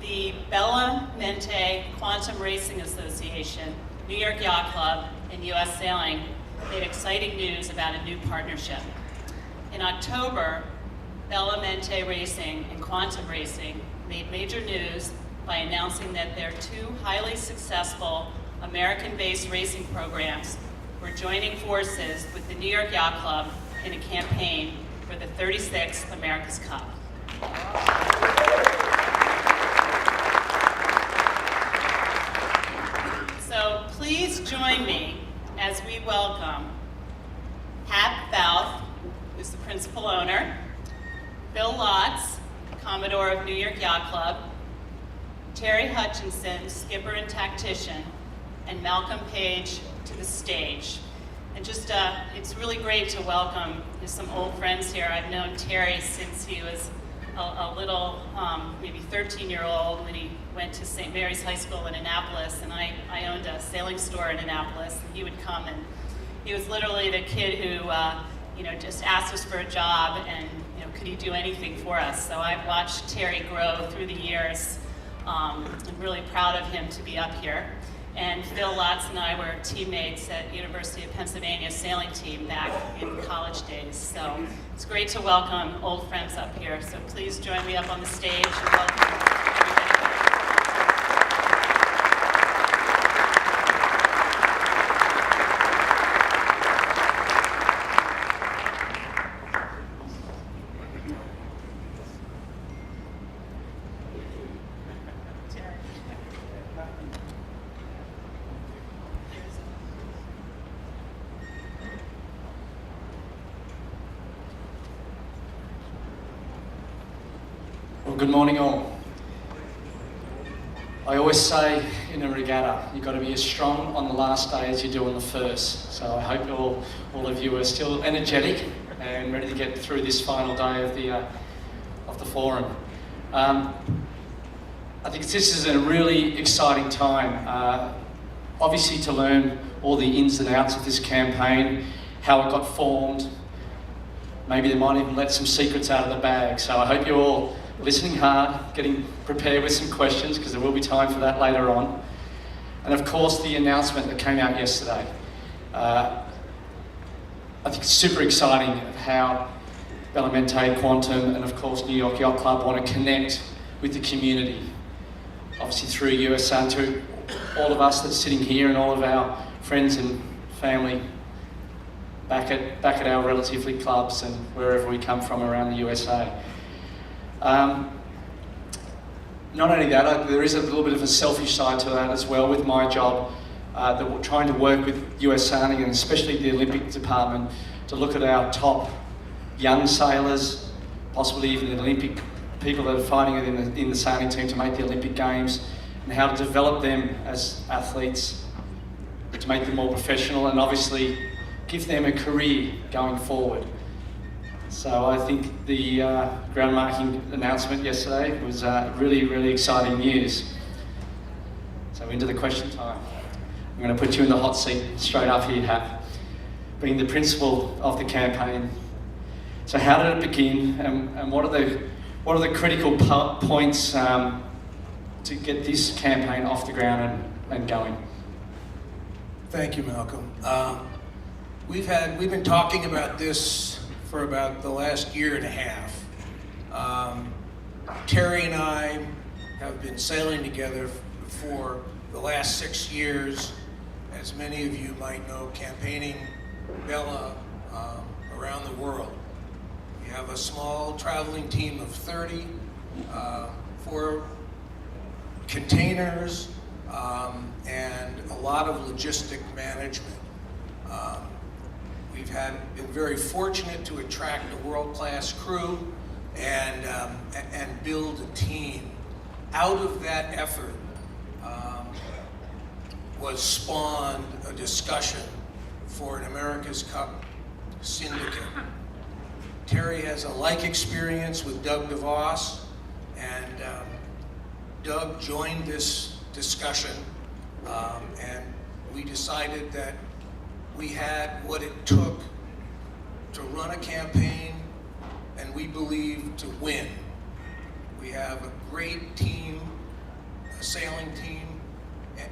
the Bella Mente Quantum Racing Association, New York Yacht Club, and U.S. Sailing made exciting news about a new partnership. In October, Bella Mente Racing and Quantum Racing made major news by announcing that their two highly successful American-based racing programs were joining forces with the New York Yacht Club in a campaign for the 36th America's Cup. So please join me as we welcome Hap Fauth, who's the principal owner, Phil Lotz, Commodore of New York Yacht Club, Terry Hutchinson, skipper and tactician, and Malcolm Page to the stage. And just, it's really great to welcome some old friends here. I've known Terry since he was a little, maybe 13-year-old when he went to St. Mary's High School in Annapolis, and I owned a sailing store in Annapolis, and he would come, and he was literally the kid who, just asked us for a job, and, could he do anything for us? So I've watched Terry grow through the years. I'm really proud of him to be up here. And Phil Lotz and I were teammates at University of Pennsylvania sailing team back in college days. So it's great to welcome old friends up here. So please join me up on the stage and welcome everybody. Good morning all. I always say in a regatta, you've got to be as strong on the last day as you do on the first. So I hope all of you are still energetic and ready to get through this final day of the forum. I think this is a really exciting time, obviously to learn all the ins and outs of this campaign, how it got formed. Maybe they might even let some secrets out of the bag. So I hope you're all listening hard, getting prepared with some questions, because there will be time for that later on. And of course, the announcement that came out yesterday. I think it's super exciting how Bella Mente, Quantum, and of course New York Yacht Club want to connect with the community. Obviously through US and through all of us that's sitting here and all of our friends and family back at our relatively clubs and wherever we come from around the USA. Not only that, there is a little bit of a selfish side to that as well with my job, that we're trying to work with US Sailing and especially the Olympic department to look at our top young sailors, possibly even the Olympic people that are fighting in the sailing team to make the Olympic Games, and how to develop them as athletes, to make them more professional and obviously give them a career going forward. So I think the groundmarking announcement yesterday was really, really exciting news. So into the question time. I'm going to put you in the hot seat straight up here, Hap, being the principal of the campaign. So how did it begin, and what are the critical points to get this campaign off the ground and going? Thank you, Malcolm. We've been talking about this for about the last year and a half. Terry and I have been sailing together for the last 6 years, as many of you might know, campaigning Bella around the world. We have a small traveling team of 30 for containers and a lot of logistic management. We've been very fortunate to attract a world-class crew and build a team. Out of that effort was spawned a discussion for an America's Cup syndicate. Terry has a like experience with Doug DeVos, and Doug joined this discussion, and we decided that we had what it took to run a campaign, and we believe to win. We have a great team sailing team,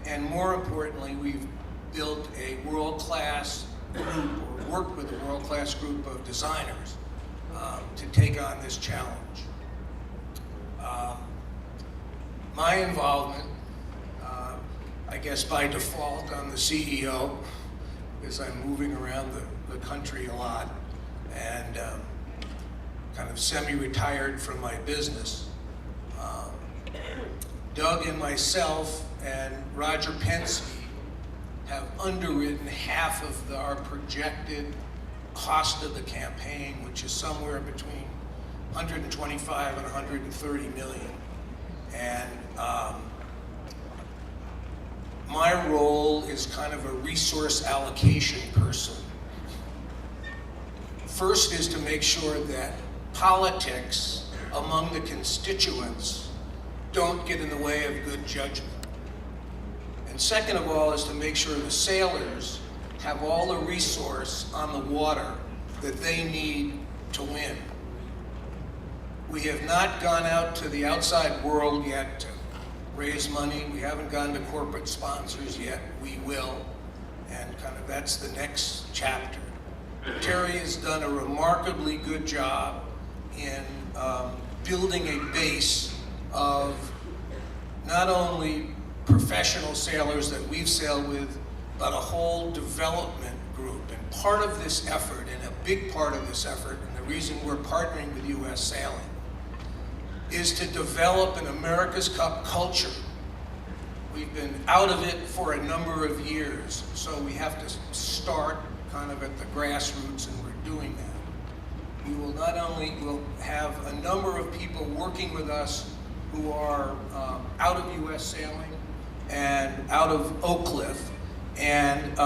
and more importantly, we've built a world-class group, or worked with a world-class group of designers to take on this challenge. My involvement, I guess by default, I'm the CEO, because I'm moving around the country a lot, and kind of semi-retired from my business. Doug and myself and Roger Penske have underwritten half of our projected cost of the campaign, which is somewhere between 125 and 130 million. And my role is kind of a resource allocation person. First is to make sure that politics among the constituents don't get in the way of good judgment. And second of all is to make sure the sailors have all the resource on the water that they need to win. We have not gone out to the outside world yet to raise money. We haven't gone to corporate sponsors yet. We will. And kind of that's the next chapter. Terry has done a remarkably good job in building a base of not only professional sailors that we've sailed with, but a whole development group. And part of this effort, and a big part of this effort, and the reason we're partnering with U.S. Sailing, is to develop an America's Cup culture. We've been out of it for a number of years, so we have to start kind of at the grassroots, and we're doing that. We will not only will have a number of people working with us who are out of U.S. Sailing and out of Oak Cliff, and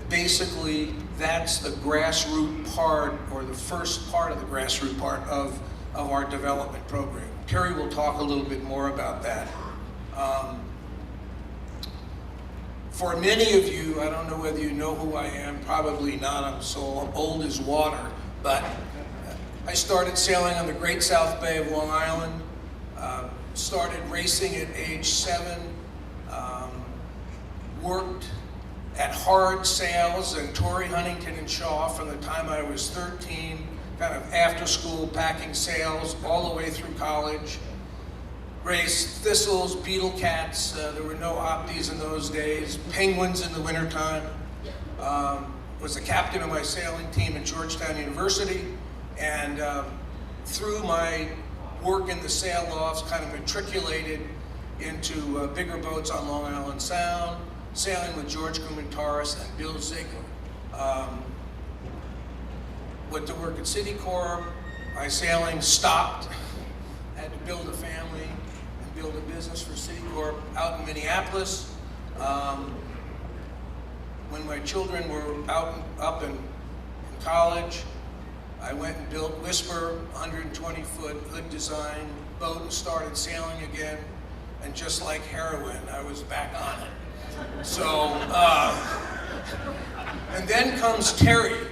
basically that's the grassroots part, or the first part of the grassroots part of our development program. Terry will talk a little bit more about that. For many of you, I don't know whether you know who I am, probably not, I'm so old as water, but I started sailing on the Great South Bay of Long Island, started racing at age 7, worked at hard sails and Torrey, Huntington, and Shaw from the time I was 13, kind of after school packing sails all the way through college. Raced thistles, beetle cats, there were no opties in those days, penguins in the wintertime. Was the captain of my sailing team at Georgetown University, and through my work in the sail lofts, kind of matriculated into bigger boats on Long Island Sound, sailing with George Kumantaris and Bill Ziegler. Went to work at Citicorp. My sailing stopped. Had to build a family and build a business for Citicorp out in Minneapolis. When my children were up in college, I went and built Whisper, 120-foot hood design boat, and started sailing again. And just like heroin, I was back on it. So, and then comes Terry.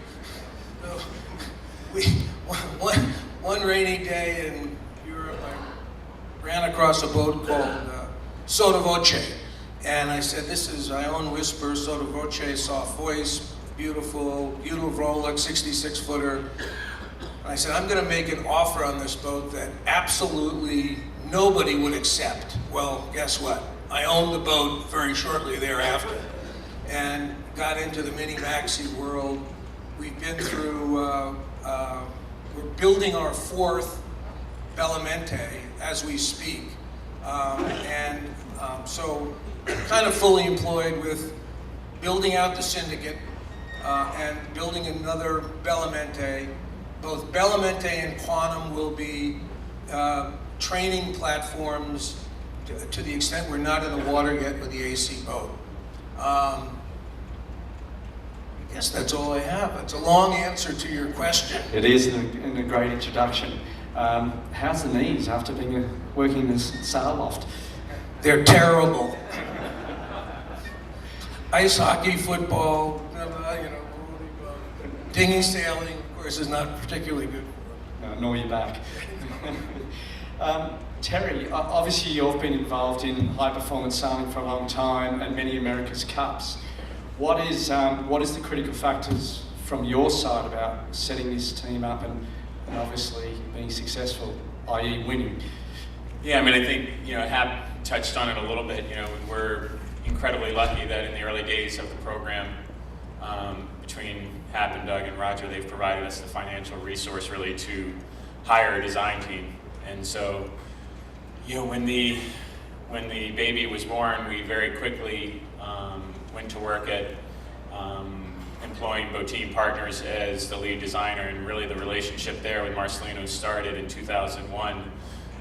One rainy day in Europe, I ran across a boat called Sotto Voce. And I said, I own Whisper, Sotto Voce, soft voice, beautiful Rolex, 66-footer. And I said, I'm gonna make an offer on this boat that absolutely nobody would accept. Well, guess what? I owned the boat very shortly thereafter and got into the mini-maxi world. We've been through, we're building our 4th Mente as we speak. So kind of fully employed with building out the syndicate and building another Mente. Both Mente and Quantum will be training platforms to the extent we're not in the water yet with the AC boat. I guess that's all I have. It's a long answer to your question. It is, and a great introduction. How's the knees after working in this sail loft? They're terrible. Ice hockey, football, dinghy sailing, of course, is not particularly good for them. Nor your back. Terry, obviously you've been involved in high-performance sailing for a long time and many America's Cups. What is the critical factors from your side about setting this team up and obviously being successful, i.e. winning? Yeah, I mean, I think, Hap touched on it a little bit. We're incredibly lucky that in the early days of the program, between Hap and Doug and Roger, they've provided us the financial resource really to hire a design team. And so, when the baby was born, we very quickly went to work at employing Boteam Partners as the lead designer, and really the relationship there with Marcelino started in 2001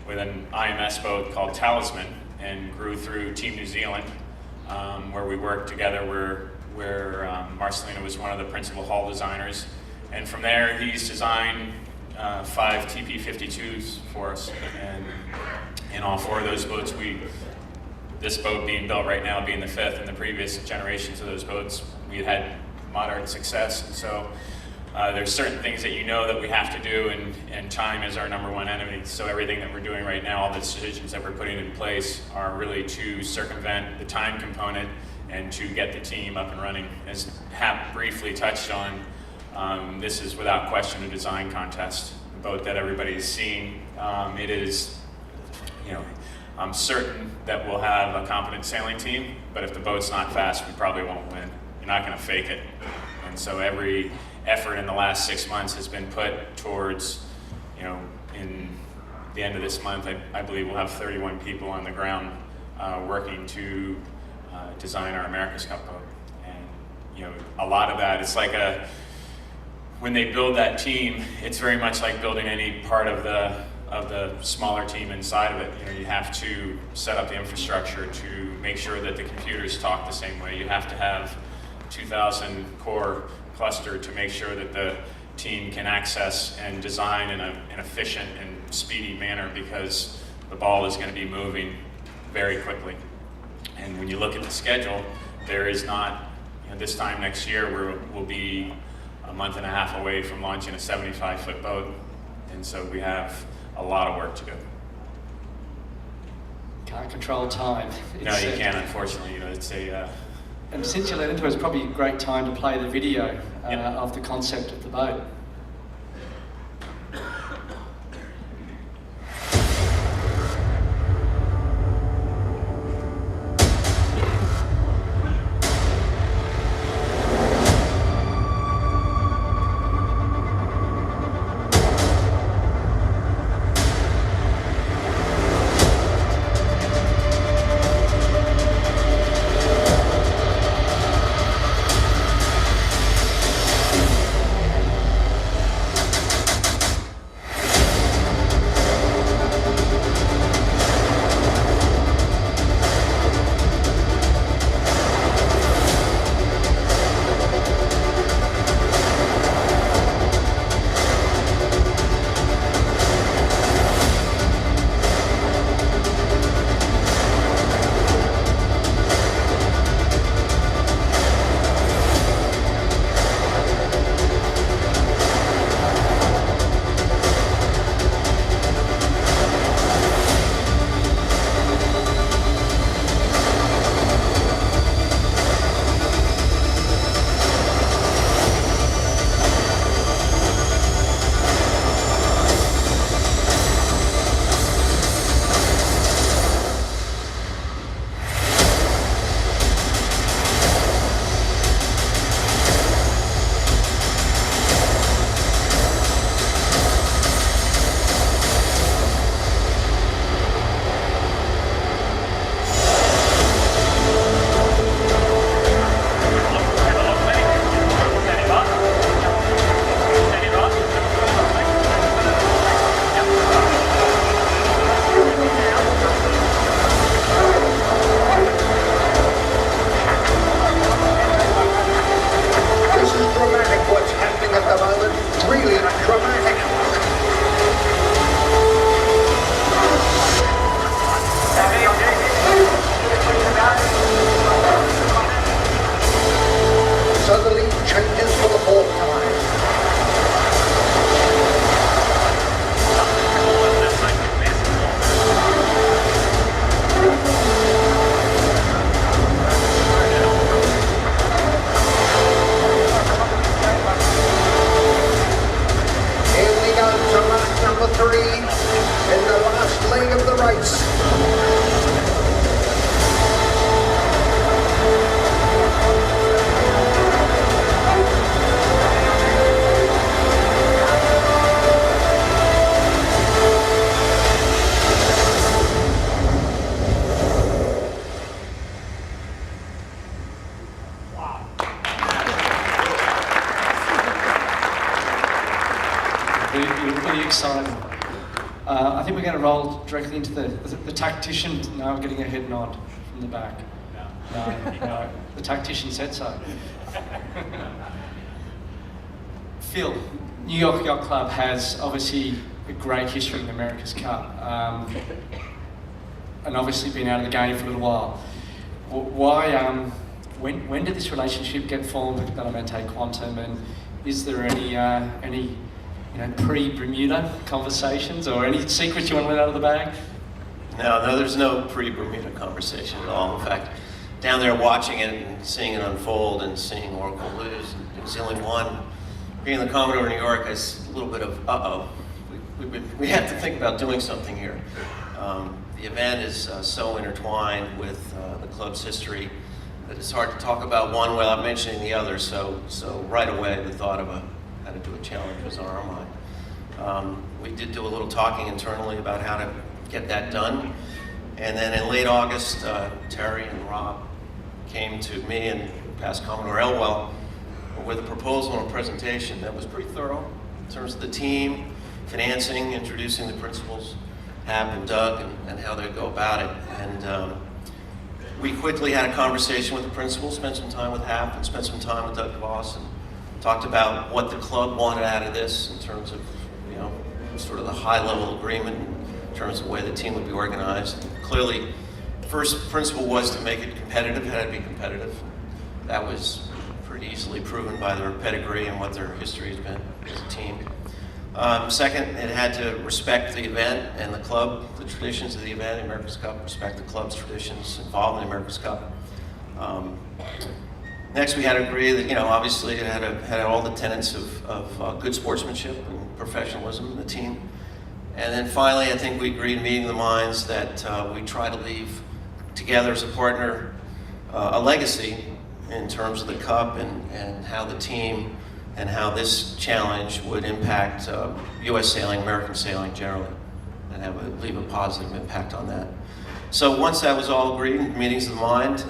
with an IMS boat called Talisman, and grew through Team New Zealand, where we worked together, where Marcelino was one of the principal hull designers. And from there, he's designed 5 TP52s for us. And in all 4 of those boats, this boat being built right now being the 5th, and the previous generations of those boats, we had moderate success. And so there's certain things that that we have to do, and time is our #1 enemy. So everything that we're doing right now, all the decisions that we're putting in place are really to circumvent the time component and to get the team up and running. As Hap briefly touched on, this is without question a design contest. The boat that everybody's seeing, it is, I'm certain that we'll have a competent sailing team, but if the boat's not fast, we probably won't win. You're not going to fake it. And so every effort in the last 6 months has been put towards, in the end of this month, I believe we'll have 31 people on the ground working to design our America's Cup boat. And, a lot of that, it's like when they build that team, it's very much like building any part of the smaller team inside of it. You have to set up the infrastructure to make sure that the computers talk the same way. You have to have 2,000 core cluster to make sure that the team can access and design in an efficient and speedy manner, because the ball is going to be moving very quickly. And when you look at the schedule, there is not, this time next year we'll be a month and a half away from launching a 75-foot boat. And so we have a lot of work to do. Can't control time. No, you can't, unfortunately. It's a... And since you led into it, it's probably a great time to play the video of the concept of the boat. exciting. I think we're going to roll directly into the tactician. No, we're getting a head nod from the back. No. The tactician said so. Phil, New York Yacht Club has obviously a great history in the America's Cup, and obviously been out of the game for a little while. Why? When did this relationship get formed with Mente Quantum, and is there any pre-Bermuda conversations or any secrets you want to let out of the bag? No, there's no pre-Bermuda conversation at all. In fact, down there watching it and seeing it unfold and seeing Oracle lose and New Zealand won, being the Commodore NYYC, it's a little bit of we have to think about doing something here. The event is so intertwined with the club's history that it's hard to talk about one without mentioning the other. So right away, the thought of how to do a challenge was on our mind. We did do a little talking internally about how to get that done. And then in late August, Terry and Rob came to me and past Commodore Elwell with a proposal and a presentation that was pretty thorough in terms of the team, financing, introducing the principals, Hap and Doug, and how they go about it. And we quickly had a conversation with the principals, spent some time with Hap and spent some time with Doug DeVos, and talked about what the club wanted out of this in terms of, sort of the high-level agreement in terms of the way the team would be organized. Clearly, the first principle was to make it competitive, it had to be competitive. That was pretty easily proven by their pedigree and what their history has been as a team. Second, it had to respect the event and the club, the traditions of the event, the America's Cup, respect the club's traditions involved in the America's Cup. Next, we had to agree that, obviously it had all the tenets of good sportsmanship and professionalism in the team. And then finally, I think we agreed, meeting the minds, that we try to leave together as a partner a legacy in terms of the Cup and how the team and how this challenge would impact U.S. sailing, American sailing generally, and leave a positive impact on that. So once that was all agreed, meetings of the mind,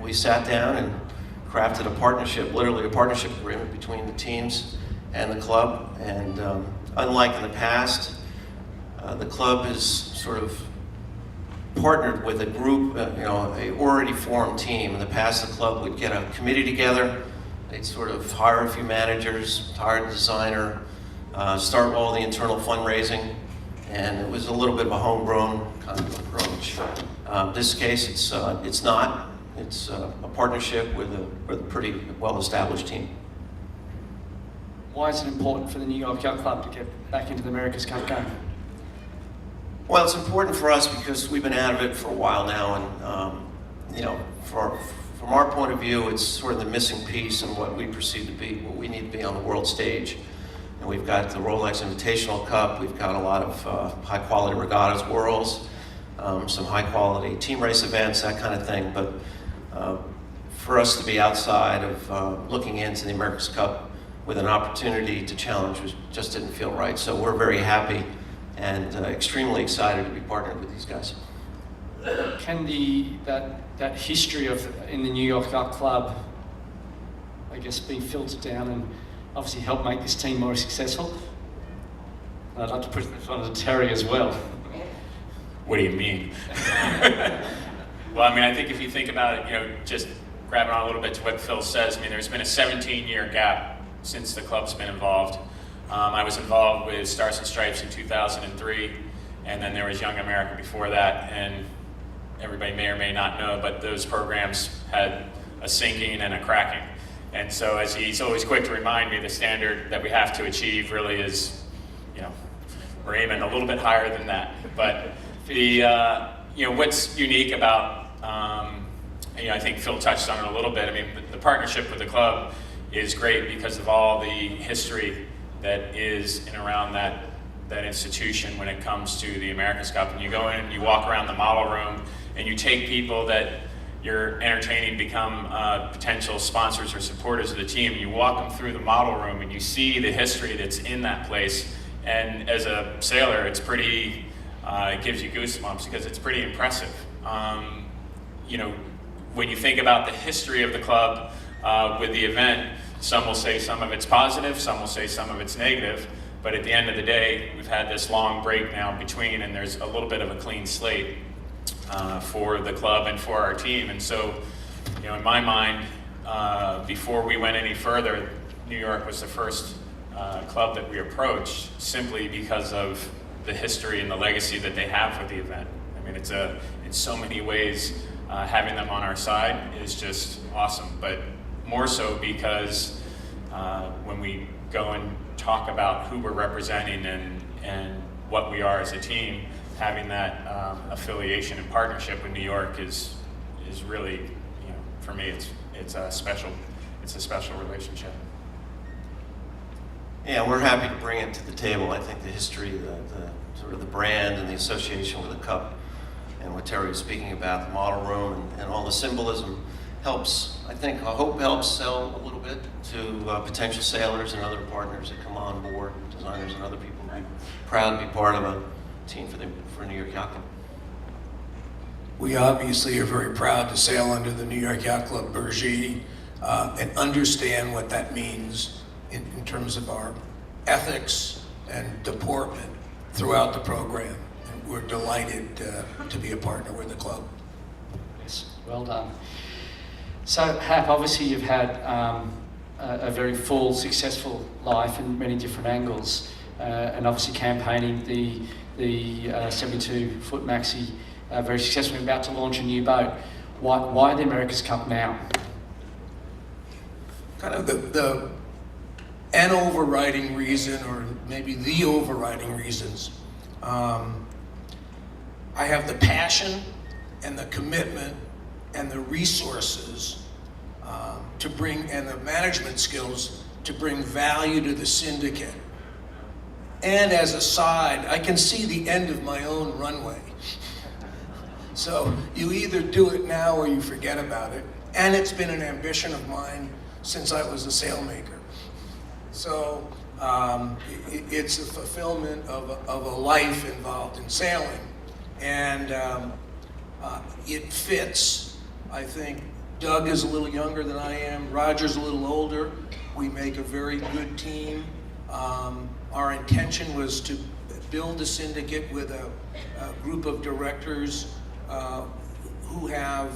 we sat down and crafted a partnership, literally a partnership agreement between the teams and the club. And unlike in the past, the club has sort of partnered with a group, a already formed team. In the past, the club would get a committee together. They'd sort of hire a few managers, hire a designer, start all the internal fundraising, and it was a little bit of a homegrown kind of approach. This case, it's not. It's a partnership with a pretty well-established team. Why is it important for the New York Yacht Club to get back into the America's Cup game? Well, it's important for us because we've been out of it for a while now, and from our point of view, it's sort of the missing piece in what we perceive to be what we need to be on the world stage. And we've got the Rolex Invitational Cup, we've got a lot of high-quality regattas, whirls, some high-quality team race events, that kind of thing. But for us to be outside of looking into the America's Cup with an opportunity to challenge just didn't feel right. So we're very happy and extremely excited to be partnered with these guys. Can that history in the New York Yacht Club, I guess, be filtered down and obviously help make this team more successful? And I'd like to put it in front of Terry as well. What do you mean? Well, I think if you think about it, just grabbing on a little bit to what Phil says, there's been a 17-year gap since the club's been involved. I was involved with Stars and Stripes in 2003, and then there was Young America before that, and everybody may or may not know, but those programs had a sinking and a cracking. And so, as he's always quick to remind me, the standard that we have to achieve really is, we're aiming a little bit higher than that. But what's unique about, I think Phil touched on it a little bit. The partnership with the club is great because of all the history that is in around that institution when it comes to the America's Cup. And you go in, you walk around the model room, and you take people that you're entertaining become potential sponsors or supporters of the team. You walk them through the model room, and you see the history that's in that place. And as a sailor, it's pretty, it gives you goosebumps because it's pretty impressive. When you think about the history of the club with the event, some will say some of it's positive, some will say some of it's negative. But at the end of the day, we've had this long break now between, and there's a little bit of a clean slate for the club and for our team. And so, in my mind, before we went any further, New York was the first club that we approached, simply because of the history and the legacy that they have with the event. I mean, it's in so many ways, having them on our side is just awesome. But more so because when we go and talk about who we're representing and what we are as a team, having that affiliation and partnership with New York is really, for me, it's a special relationship. Yeah, we're happy to bring it to the table. I think the history, the sort of the brand and the association with the cup, and what Terry was speaking about, the model room and all the symbolism helps, I hope helps sell a little bit to potential sailors and other partners that come on board, designers and other people who are proud to be part of a team for New York Yacht Club. We obviously are very proud to sail under the New York Yacht Club Bergy and understand what that means in terms of our ethics and deportment throughout the program. And we're delighted to be a partner with the club. Yes, well done. So, Hap, obviously you've had a very full, successful life in many different angles, and obviously campaigning the 72-foot maxi very successfully, about to launch a new boat. Why the America's Cup now? Kind of an overriding reason, or maybe the overriding reasons. I have the passion and the commitment and the resources to bring, and the management skills to bring value to the syndicate. And as a side, I can see the end of my own runway. So you either do it now or you forget about it. And it's been an ambition of mine since I was a sailmaker. So it's a fulfillment of a life involved in sailing. And it fits. I think Doug is a little younger than I am. Roger's a little older. We make a very good team. Our intention was to build a syndicate with a group of directors who have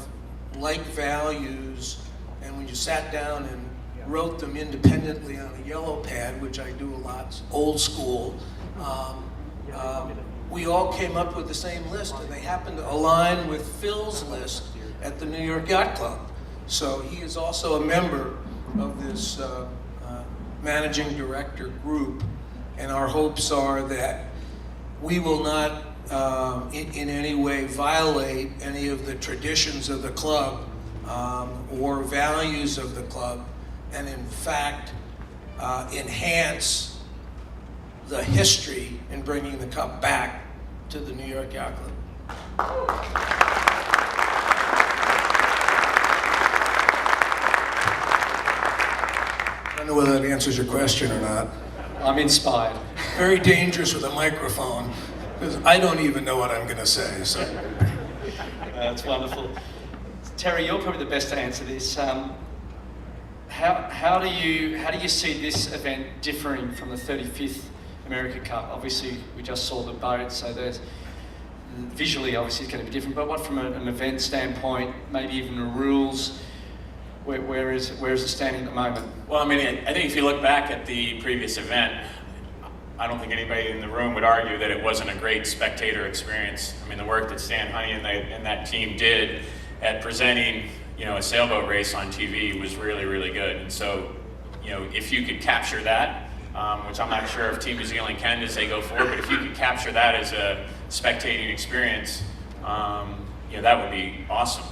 like values, and when you sat down and wrote them independently on a yellow pad, which I do a lot, old school, we all came up with the same list, and they happened to align with Phil's list at the New York Yacht Club. So he is also a member of this managing director group, and our hopes are that we will not in any way violate any of the traditions of the club or values of the club, and in fact enhance the history in bringing the cup back to the New York Yacht Club. I don't know whether that answers your question or not. I'm inspired. Very dangerous with a microphone, because I don't even know what I'm going to say. So. That's wonderful. Terry, you're probably the best to answer this. How do you see this event differing from the 35th America Cup? Obviously, we just saw the boat, so there's visually, obviously, it's going to be different. But what, from an event standpoint, maybe even the rules, where is it standing at the moment? Well, I mean, I think if you look back at the previous event, I don't think anybody in the room would argue that it wasn't a great spectator experience. I mean, the work that Stan Honey and that team did at presenting, a sailboat race on TV was really, really good. And so, if you could capture that, which I'm not sure if Team New Zealand can as they go forward, but if you could capture that as a spectating experience, that would be awesome.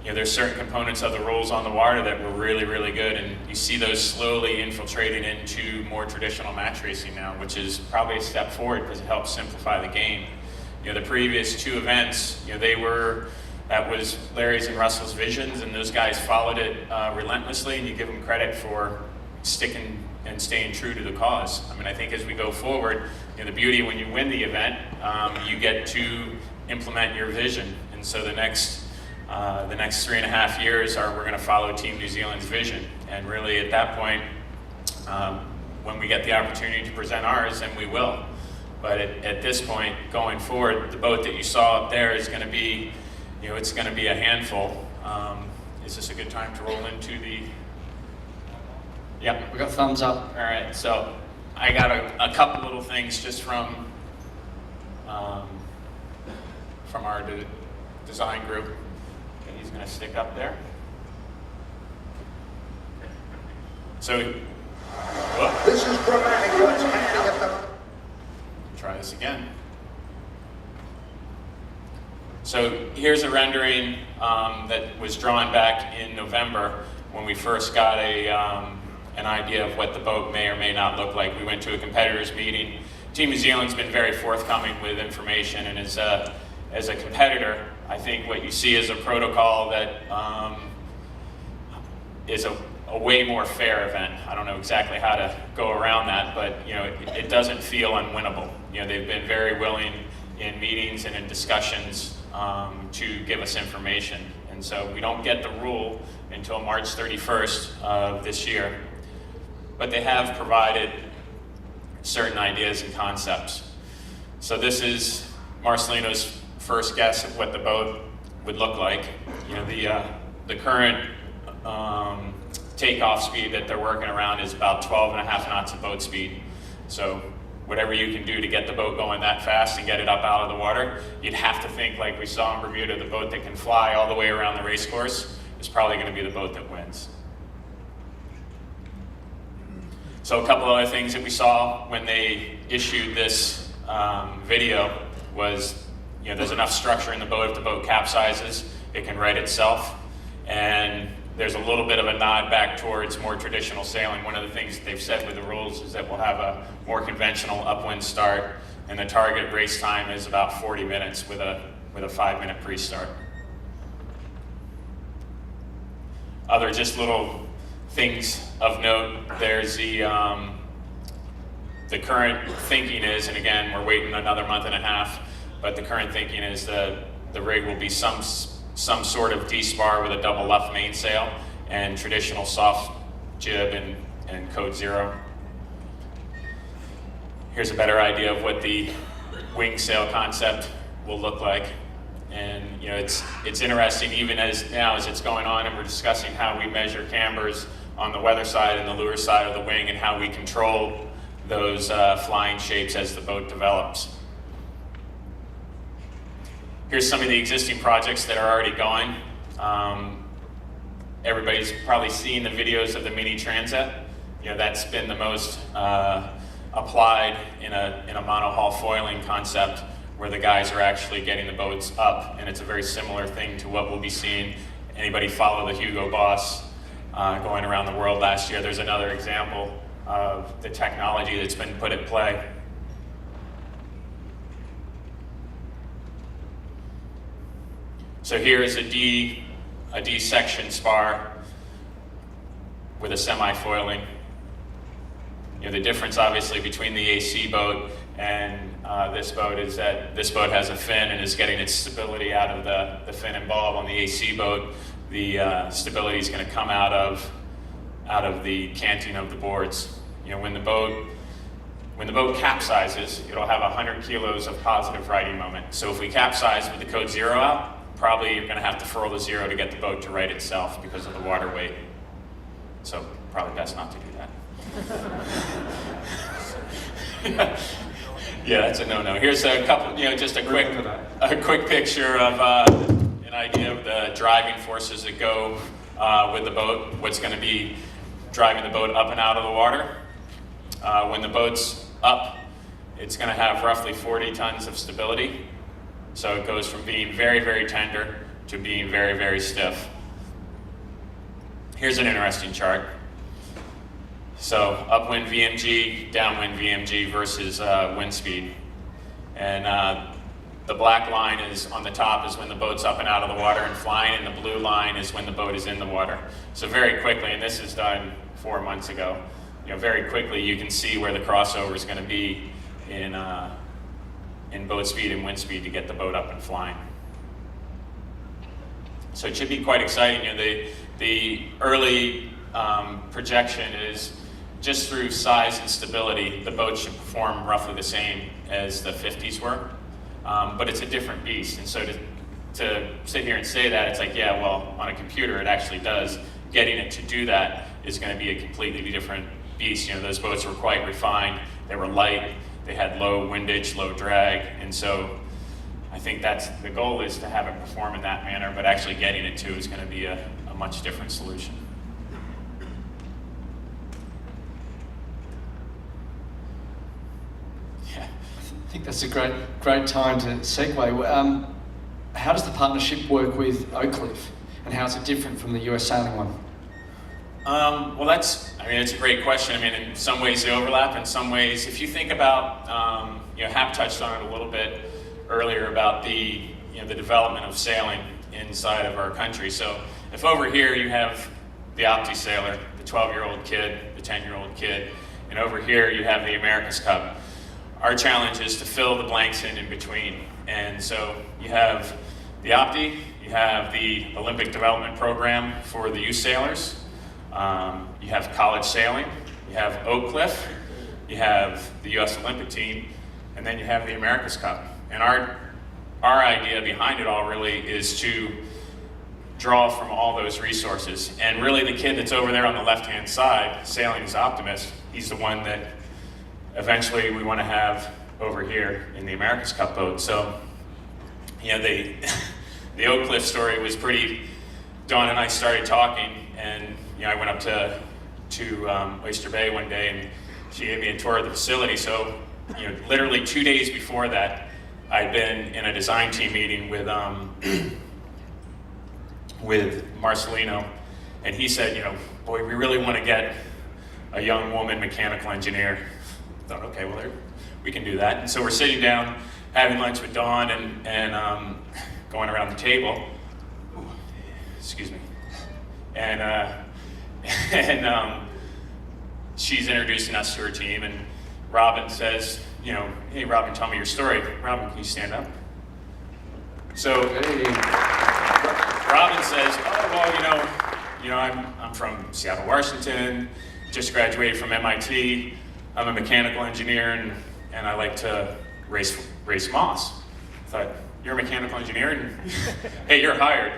There's certain components of the rules on the water that were really, really good, and you see those slowly infiltrating into more traditional match racing now, which is probably a step forward because it helps simplify the game. The previous two events, that was Larry's and Russell's visions, and those guys followed it relentlessly, and you give them credit for sticking and staying true to the cause. I mean, I think as we go forward, the beauty when you win the event, you get to implement your vision, and so the next 3.5 years we're going to follow Team New Zealand's vision, and really at that point, when we get the opportunity to present ours, then we will. But at this point, going forward, the boat that you saw up there is going to be, it's going to be a handful. Is this a good time to roll into the? Yep. We got thumbs up. All right. So I got a couple little things just from our design group. And he's going to stick up there. So. Whoop. This is dramatic what's happening at the... Try this again. So here's a rendering that was drawn back in November when we first got an idea of what the boat may or may not look like. We went to a competitors meeting. Team New Zealand's been very forthcoming with information, and as a competitor, I think what you see is a protocol that is a way more fair event. I don't know exactly how to go around that, but it doesn't feel unwinnable. They've been very willing in meetings and in discussions to give us information. And so we don't get the rule until March 31st of this year. But they have provided certain ideas and concepts. So this is Marcelino's first guess at what the boat would look like. The current takeoff speed that they're working around is about 12.5 knots of boat speed. So whatever you can do to get the boat going that fast and get it up out of the water, you'd have to think like we saw in Bermuda, the boat that can fly all the way around the race course is probably going to be the boat that wins. So a couple other things that we saw when they issued this video was, there's enough structure in the boat. If the boat capsizes, it can right itself. And there's a little bit of a nod back towards more traditional sailing. One of the things that they've said with the rules is that we'll have a more conventional upwind start, and the target race time is about 40 minutes with a 5-minute pre-start. Other just little things of note, there's the current thinking is, and again, we're waiting another month and a half, but the current thinking is the rig will be some sort of D-spar with a double luff mainsail and traditional soft jib and code 0. Here's a better idea of what the wing sail concept will look like. And it's interesting even as it's going on and we're discussing how we measure cambers on the weather side and the lure side of the wing and how we control those flying shapes as the boat develops. Here's some of the existing projects that are already going. Everybody's probably seen the videos of the mini transat. That's been the most applied in a monohull foiling concept where the guys are actually getting the boats up, and it's a very similar thing to what we'll be seeing. Anybody follow the Hugo Boss going around the world last year? There's another example of the technology that's been put at play. So here is a D section spar with a semi-foiling. The difference obviously between the AC boat and this boat is that this boat has a fin and is getting its stability out of the fin and bulb. On the AC boat, the stability is going to come out of the canting of the boards. When the boat capsizes, it'll have 100 kilos of positive riding moment. So if we capsize with the code 0 out, probably you're going to have to furl the 0 to get the boat to right itself because of the water weight. So probably best not to do that. Yeah, that's a no-no. Here's a couple, just a quick picture of an idea of the driving forces that go with the boat. What's going to be driving the boat up and out of the water. When the boat's up, it's going to have roughly 40 tons of stability. So it goes from being very, very tender to being very, very stiff. Here's an interesting chart. So upwind VMG, downwind VMG versus wind speed. And the black line is on the top is when the boat's up and out of the water and flying, and the blue line is when the boat is in the water. So very quickly, and this is done 4 months ago, very quickly you can see where the crossover is going to be in boat speed and wind speed to get the boat up and flying. So it should be quite exciting. The early projection is just through size and stability, the boat should perform roughly the same as the 50s were, but it's a different beast. And so to sit here and say that, it's like, yeah, well, on a computer it actually does. Getting it to do that is going to be a completely different beast. You know, those boats were quite refined, they were light, they had low windage, low drag, and so I think that's the goal, is to have it perform in that manner, but actually getting it to is going to be a much different solution. Yeah. I think that's a great time to segue. How does the partnership work with Oak Cliff, and how is it different from the US sailing one? Well, it's a great question. I mean, in some ways they overlap. In some ways, if you think about, Hap touched on it a little bit earlier about the development of sailing inside of our country. So if over here you have the Opti sailor, the 12-year-old kid, the 10-year-old kid, and over here you have the America's Cup, our challenge is to fill the blanks in between. And so you have the Opti, you have the Olympic Development Program for the youth sailors, you have college sailing, you have Oak Cliff, you have the U.S. Olympic team, and then you have the America's Cup. And our idea behind it all really is to draw from all those resources. And really the kid that's over there on the left-hand side, sailing as Optimist, he's the one that eventually we want to have over here in the America's Cup boat. So, the Oak Cliff story was pretty, Dawn and I started talking, and I went up to Oyster Bay one day, and she gave me a tour of the facility. So, literally 2 days before that, I'd been in a design team meeting with Marcelino, and he said, boy, we really want to get a young woman mechanical engineer. I thought, okay, well, we can do that. And so we're sitting down, having lunch with Dawn, and going around the table. Ooh, excuse me. And she's introducing us to her team, and Robin says, hey, Robin, tell me your story. Robin, can you stand up? So Robin says, oh, well, I'm from Seattle, Washington, just graduated from MIT. I'm a mechanical engineer, and I like to race moss. I thought, you're a mechanical engineer? And hey, you're hired,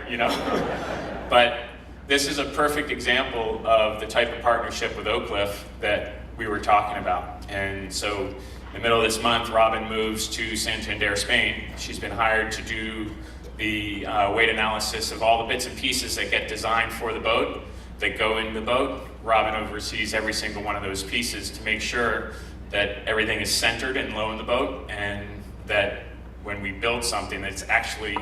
But this is a perfect example of the type of partnership with Oak Cliff that we were talking about. And so in the middle of this month, Robin moves to Santander, Spain. She's been hired to do the weight analysis of all the bits and pieces that get designed for the boat, that go in the boat. Robin oversees every single one of those pieces to make sure that everything is centered and low in the boat, and that when we build something, that's actually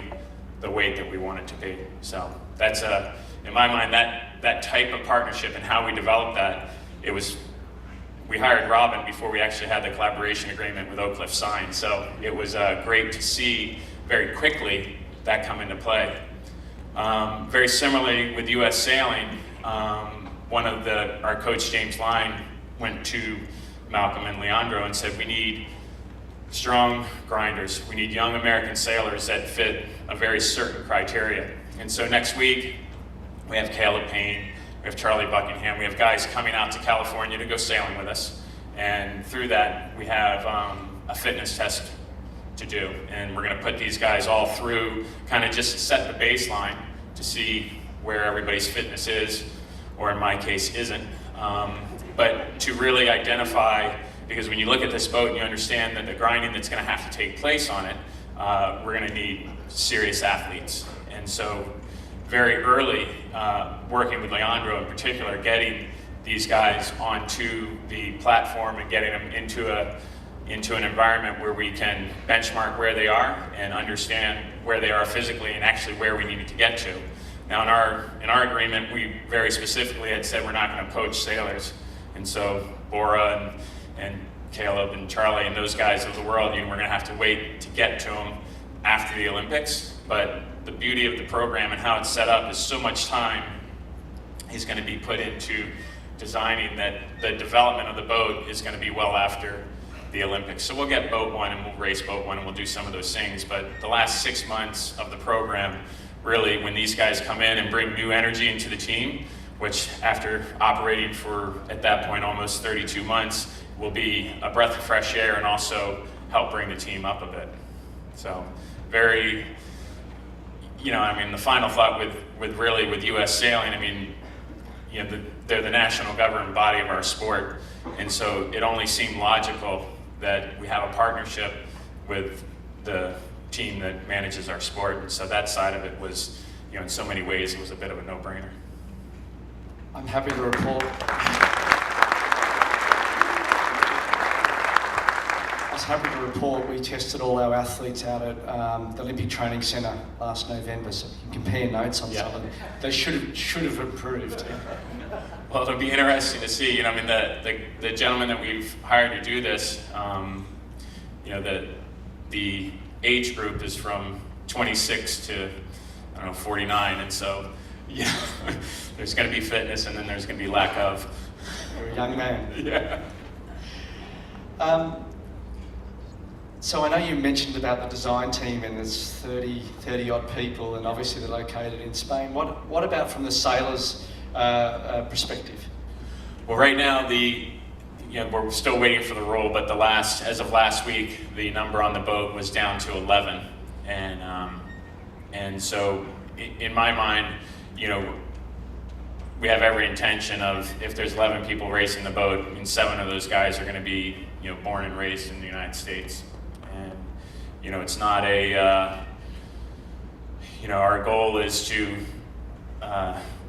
the weight that we want it to be. So that's, in my mind, that type of partnership and how we developed that, we hired Robin before we actually had the collaboration agreement with Oak Cliff signed. So it was great to see very quickly that come into play. Very similarly with US Sailing, our coach James Line went to Malcolm and Leandro and said, we need strong grinders. We need young American sailors that fit a very certain criteria. And so next week, we have Caleb Payne, we have Charlie Buckingham, we have guys coming out to California to go sailing with us. And through that, we have a fitness test to do. And we're gonna put these guys all through, kind of just set the baseline to see where everybody's fitness is, or in my case, isn't. But to really identify, because when you look at this boat and you understand that the grinding that's gonna have to take place on it, we're gonna need serious athletes. And so very early, working with Leandro in particular, getting these guys onto the platform and getting them into an environment where we can benchmark where they are and understand where they are physically and actually where we needed to get to. Now in our agreement, we very specifically had said we're not gonna poach sailors. And so Bora and Caleb and Charlie and those guys of the world, we're gonna have to wait to get to them after the Olympics. But the beauty of the program and how it's set up is so much time is gonna be put into designing that the development of the boat is gonna be well after the Olympics. So we'll get boat one and we'll race boat one and we'll do some of those things. But the last 6 months of the program, really when these guys come in and bring new energy into the team, which after operating for, at that point, almost 32 months, will be a breath of fresh air and also help bring the team up a bit. So very, the final thought with U.S. sailing, they're the national governing body of our sport, and so it only seemed logical that we have a partnership with the team that manages our sport. And so that side of it was, in so many ways, it was a bit of a no-brainer. I'm happy to report. We tested all our athletes out at the Olympic Training Centre last November, so you can compare notes on some of them. They should have improved. Well, it'll be interesting to see. The gentleman that we've hired to do this, the age group is from 26 to 49, and so there's going to be fitness, and then there's going to be lack of. You're a young man. Yeah. So I know you mentioned about the design team, and there's 30 odd people, and obviously they're located in Spain. What about from the sailors' perspective? Well, right now we're still waiting for the rule, but as of last week, the number on the boat was down to 11, and so in my mind, we have every intention of, if there's 11 people racing the boat, 7 of those guys are going to be born and raised in the United States. And it's not our goal is to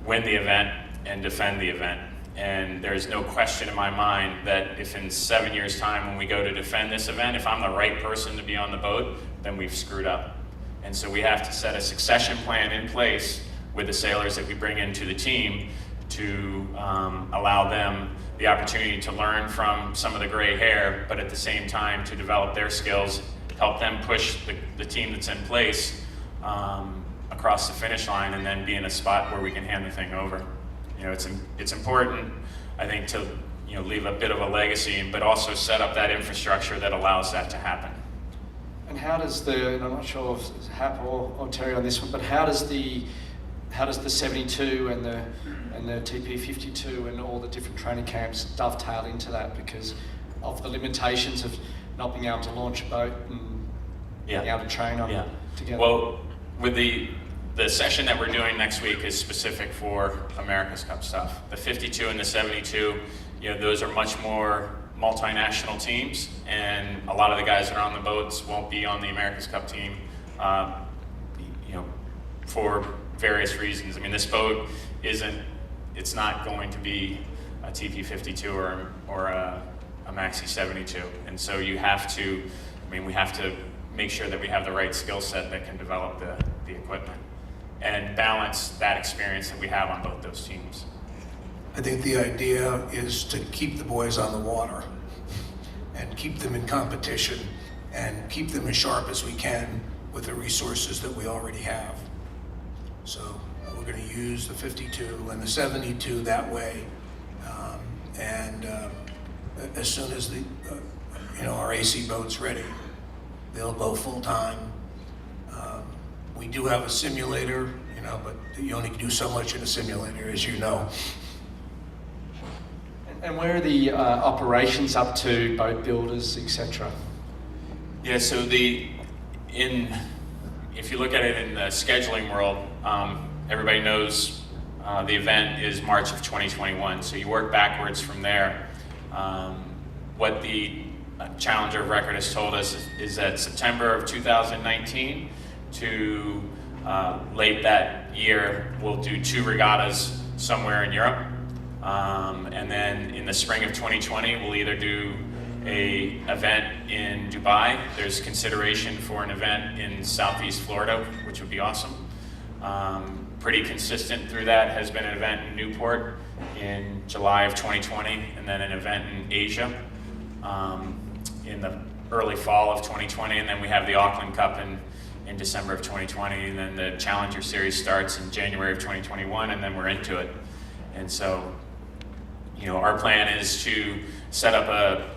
win the event and defend the event. And there's no question in my mind that if in 7 years' time when we go to defend this event, if I'm the right person to be on the boat, then we've screwed up. And so we have to set a succession plan in place with the sailors that we bring into the team to allow them the opportunity to learn from some of the gray hair, but at the same time to develop their skills, help them push the team that's in place across the finish line, and then be in a spot where we can hand the thing over. It's important, I think, to leave a bit of a legacy, but also set up that infrastructure that allows that to happen. And how does and I'm not sure if it's Hap or Terry on this one, but how does the 72 and the TP52 and all the different training camps dovetail into that, because of the limitations of not being able to launch a boat and being able to train on it together? Well, with the session that we're doing next week is specific for America's Cup stuff. The 52 and the 72, those are much more multinational teams, and a lot of the guys that are on the boats won't be on the America's Cup team, for various reasons. This boat it's not going to be a TP52 or a Maxi 72, and so we have to make sure that we have the right skill set that can develop the equipment and balance that experience that we have on both those teams. I think the idea is to keep the boys on the water and keep them in competition and keep them as sharp as we can with the resources that we already have. So we're going to use the 52 and the 72 that way, and as soon as our AC boat's ready, they'll go full time. We do have a simulator, but you only can do so much in a simulator, as you know. And where are the operations up to, boat builders, etc.? Yeah, so if you look at it in the scheduling world, everybody knows the event is March of 2021, so you work backwards from there. What the Challenger of Record has told us is that September of 2019 to late that year, we'll do 2 regattas somewhere in Europe. And then in the spring of 2020, we'll either do a event in Dubai. There's consideration for an event in Southeast Florida, which would be awesome. Pretty consistent through that has been an event in Newport in July of 2020, and then an event in Asia in the early fall of 2020, and then we have the Auckland Cup in December of 2020, and then the Challenger Series starts in January of 2021, and then we're into it. And so, our plan is to set up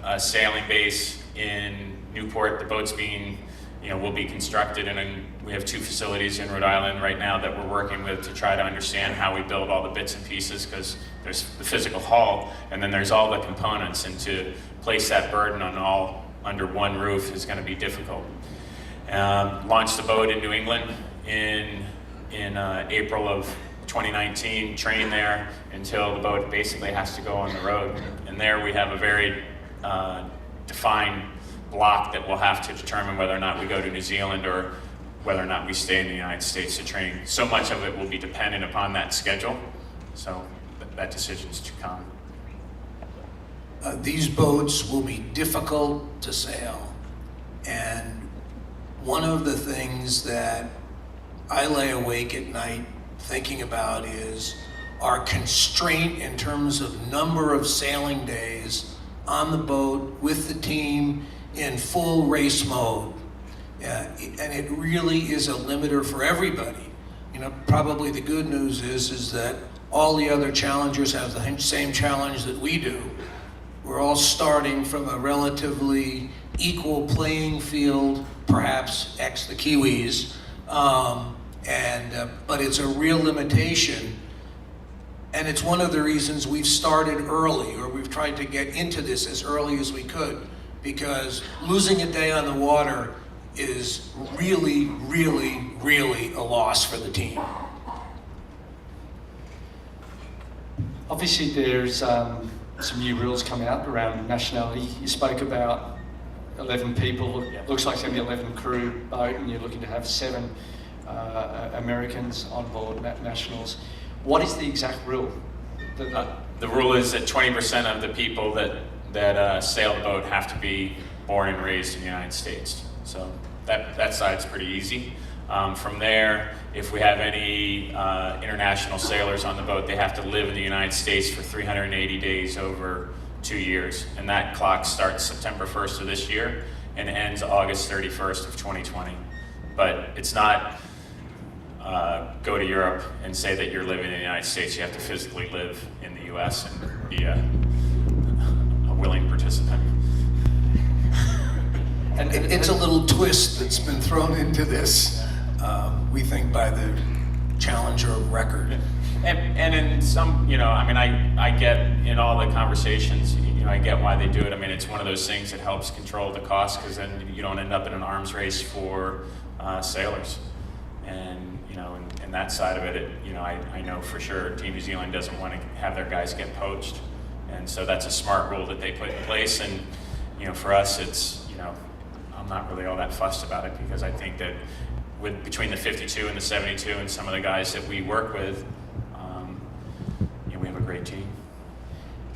a sailing base in Newport. The boats will be constructed, and then we have 2 facilities in Rhode Island right now that we're working with to try to understand how we build all the bits and pieces, because there's the physical hull and then there's all the components, and to place that burden on all under one roof is going to be difficult. Launched the boat in New England in April of 2019, trained there until the boat basically has to go on the road. And there we have a very defined block that we'll have to determine whether or not we go to New Zealand or whether or not we stay in the United States to train. So much of it will be dependent upon that schedule. So that decision is to come. These boats will be difficult to sail. And one of the things that I lay awake at night thinking about is our constraint in terms of number of sailing days on the boat with the team in full race mode. And it really is a limiter for everybody. You know, probably the good news is that all the other challengers have the same challenge that we do. We're all starting from a relatively equal playing field, perhaps ex the Kiwis, but it's a real limitation. And it's one of the reasons we've started early, or we've tried to get into this as early as we could, because losing a day on the water is really, really, really a loss for the team. Obviously, there's some new rules come out around nationality. You spoke about 11 people. It looks like it's going to be 11 crew boat, and you're looking to have 7 Americans on board, nationals. What is the exact rule? The rule is that 20% of the people that sail the boat have to be born and raised in the United States. So that side's pretty easy. From there, if we have any international sailors on the boat, they have to live in the United States for 380 days over 2 years. And that clock starts September 1st of this year and ends August 31st of 2020. But it's not go to Europe and say that you're living in the United States. You have to physically live in the US and be a willing participant. And it's a little twist that's been thrown into this, we think, by the challenger of record. And in some, I mean, I get in all the conversations, I get why they do it. I mean, it's one of those things that helps control the cost, because then you don't end up in an arms race for sailors. And, and that side of it, I know for sure Team New Zealand doesn't want to have their guys get poached. And so that's a smart rule that they put in place. And, for us, it's, I'm not really all that fussed about it, because I think that between the 52 and the 72 and some of the guys that we work with, we have a great team.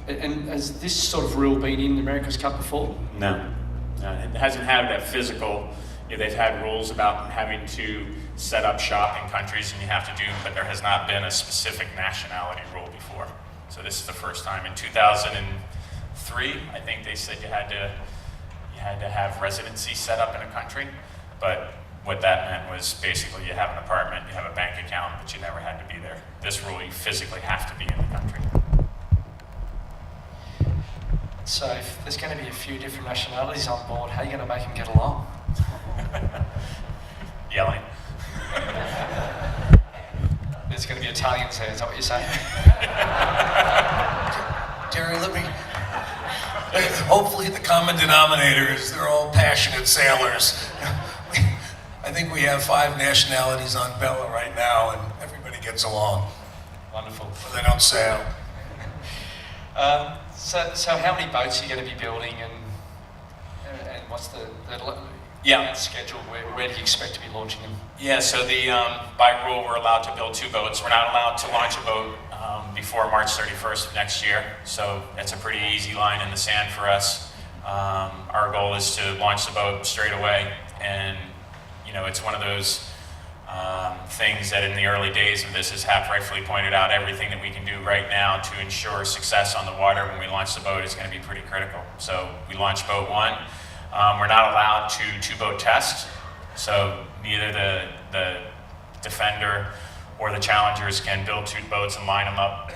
And has this sort of rule been in the America's Cup before? No, it hasn't had that physical. They've had rules about having to set up shop in countries, and you have to do, but there has not been a specific nationality rule before. So this is the first time. In 2003, I think they said you had to have residency set up in a country, but what that meant was basically you have an apartment, you have a bank account, but you never had to be there. This rule, you physically have to be in the country. So if there's going to be a few different nationalities on board, how are you going to make them get along? Yelling. There's going to be Italians there, is that what you're saying? Terry, hopefully the common denominator is they're all passionate sailors. I think we have 5 nationalities on Bella right now, and everybody gets along. Wonderful. But they don't sail. So how many boats are you going to be building, and what's the schedule? Where do you expect to be launching them? Yeah, so by rule, we're allowed to build 2 boats. We're not allowed to launch a boat before March 31st of next year, so it's a pretty easy line in the sand for us. Our goal is to launch the boat straight away, and it's one of those things that in the early days of this, as Hap rightfully pointed out, everything that we can do right now to ensure success on the water when we launch the boat is going to be pretty critical. So we launched boat 1. We're not allowed to 2-boat test, so neither the Defender or the Challengers can build 2 boats and line them up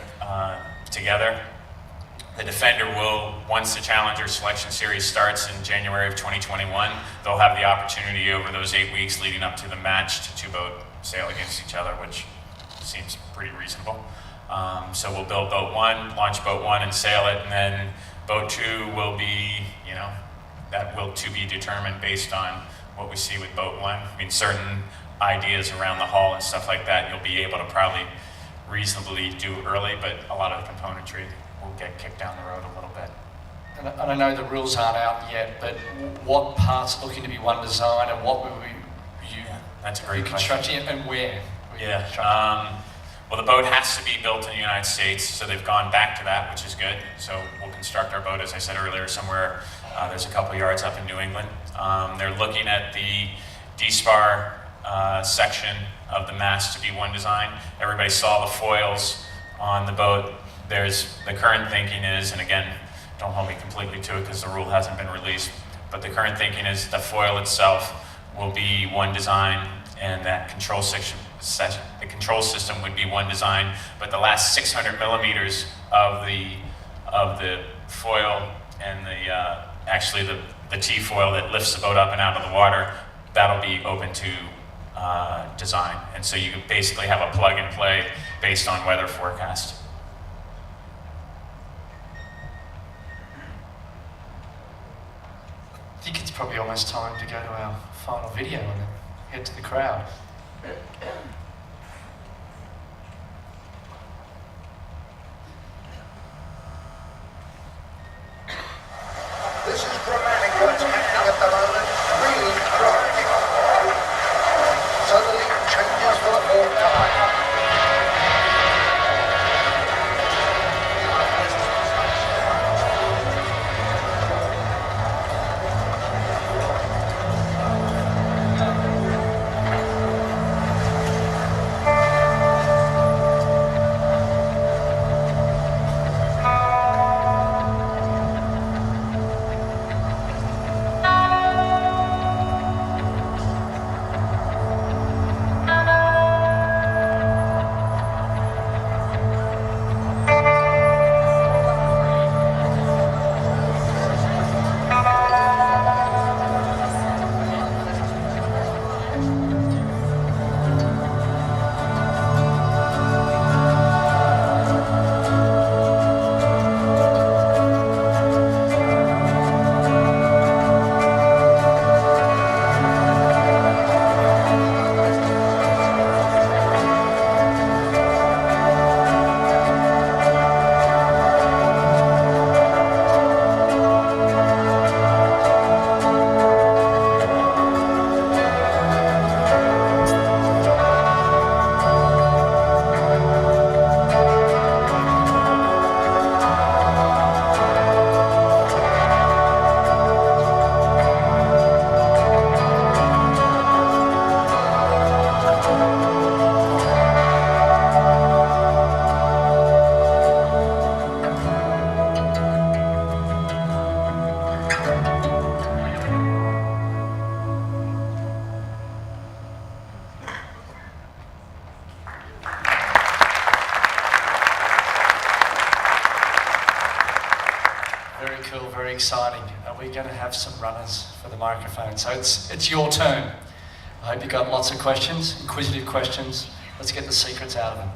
together. The Defender will, once the Challenger Selection Series starts in January of 2021, they'll have the opportunity over those 8 weeks leading up to the match to two-boat sail against each other, which seems pretty reasonable. So we'll build boat 1, launch boat 1 and sail it, and then boat 2 will be, that will to be determined based on what we see with boat 1. I mean, certain ideas around the hull and stuff like that, you'll be able to probably reasonably do early, but a lot of the componentry will get kicked down the road a little bit. And I know the rules aren't out yet, but what parts are looking to be one design, and what will you That's a great question. constructing it, and where? Yeah. Well, the boat has to be built in the United States, so they've gone back to that, which is good. So we'll construct our boat, as I said earlier, somewhere. There's a couple yards up in New England. They're looking at the D-spar section of the mast to be one design. Everybody saw the foils on the boat. The current thinking is, and again, don't hold me completely to it because the rule hasn't been released, but the current thinking is the foil itself will be one design, and that the control system would be one design, but the last 600 millimeters of the foil and actually the T-foil that lifts the boat up and out of the water, that'll be open to design. And so you can basically have a plug and play based on weather forecast. I think it's probably almost time to go to our final video and then head to the crowd. This is dramatic what's happening at the moment. Really dramatic. Suddenly it changes for the whole time. Very cool, very exciting. We're going to have some runners for the microphone, so it's your turn. I hope you got lots of questions, inquisitive questions. Let's get the secrets out of them.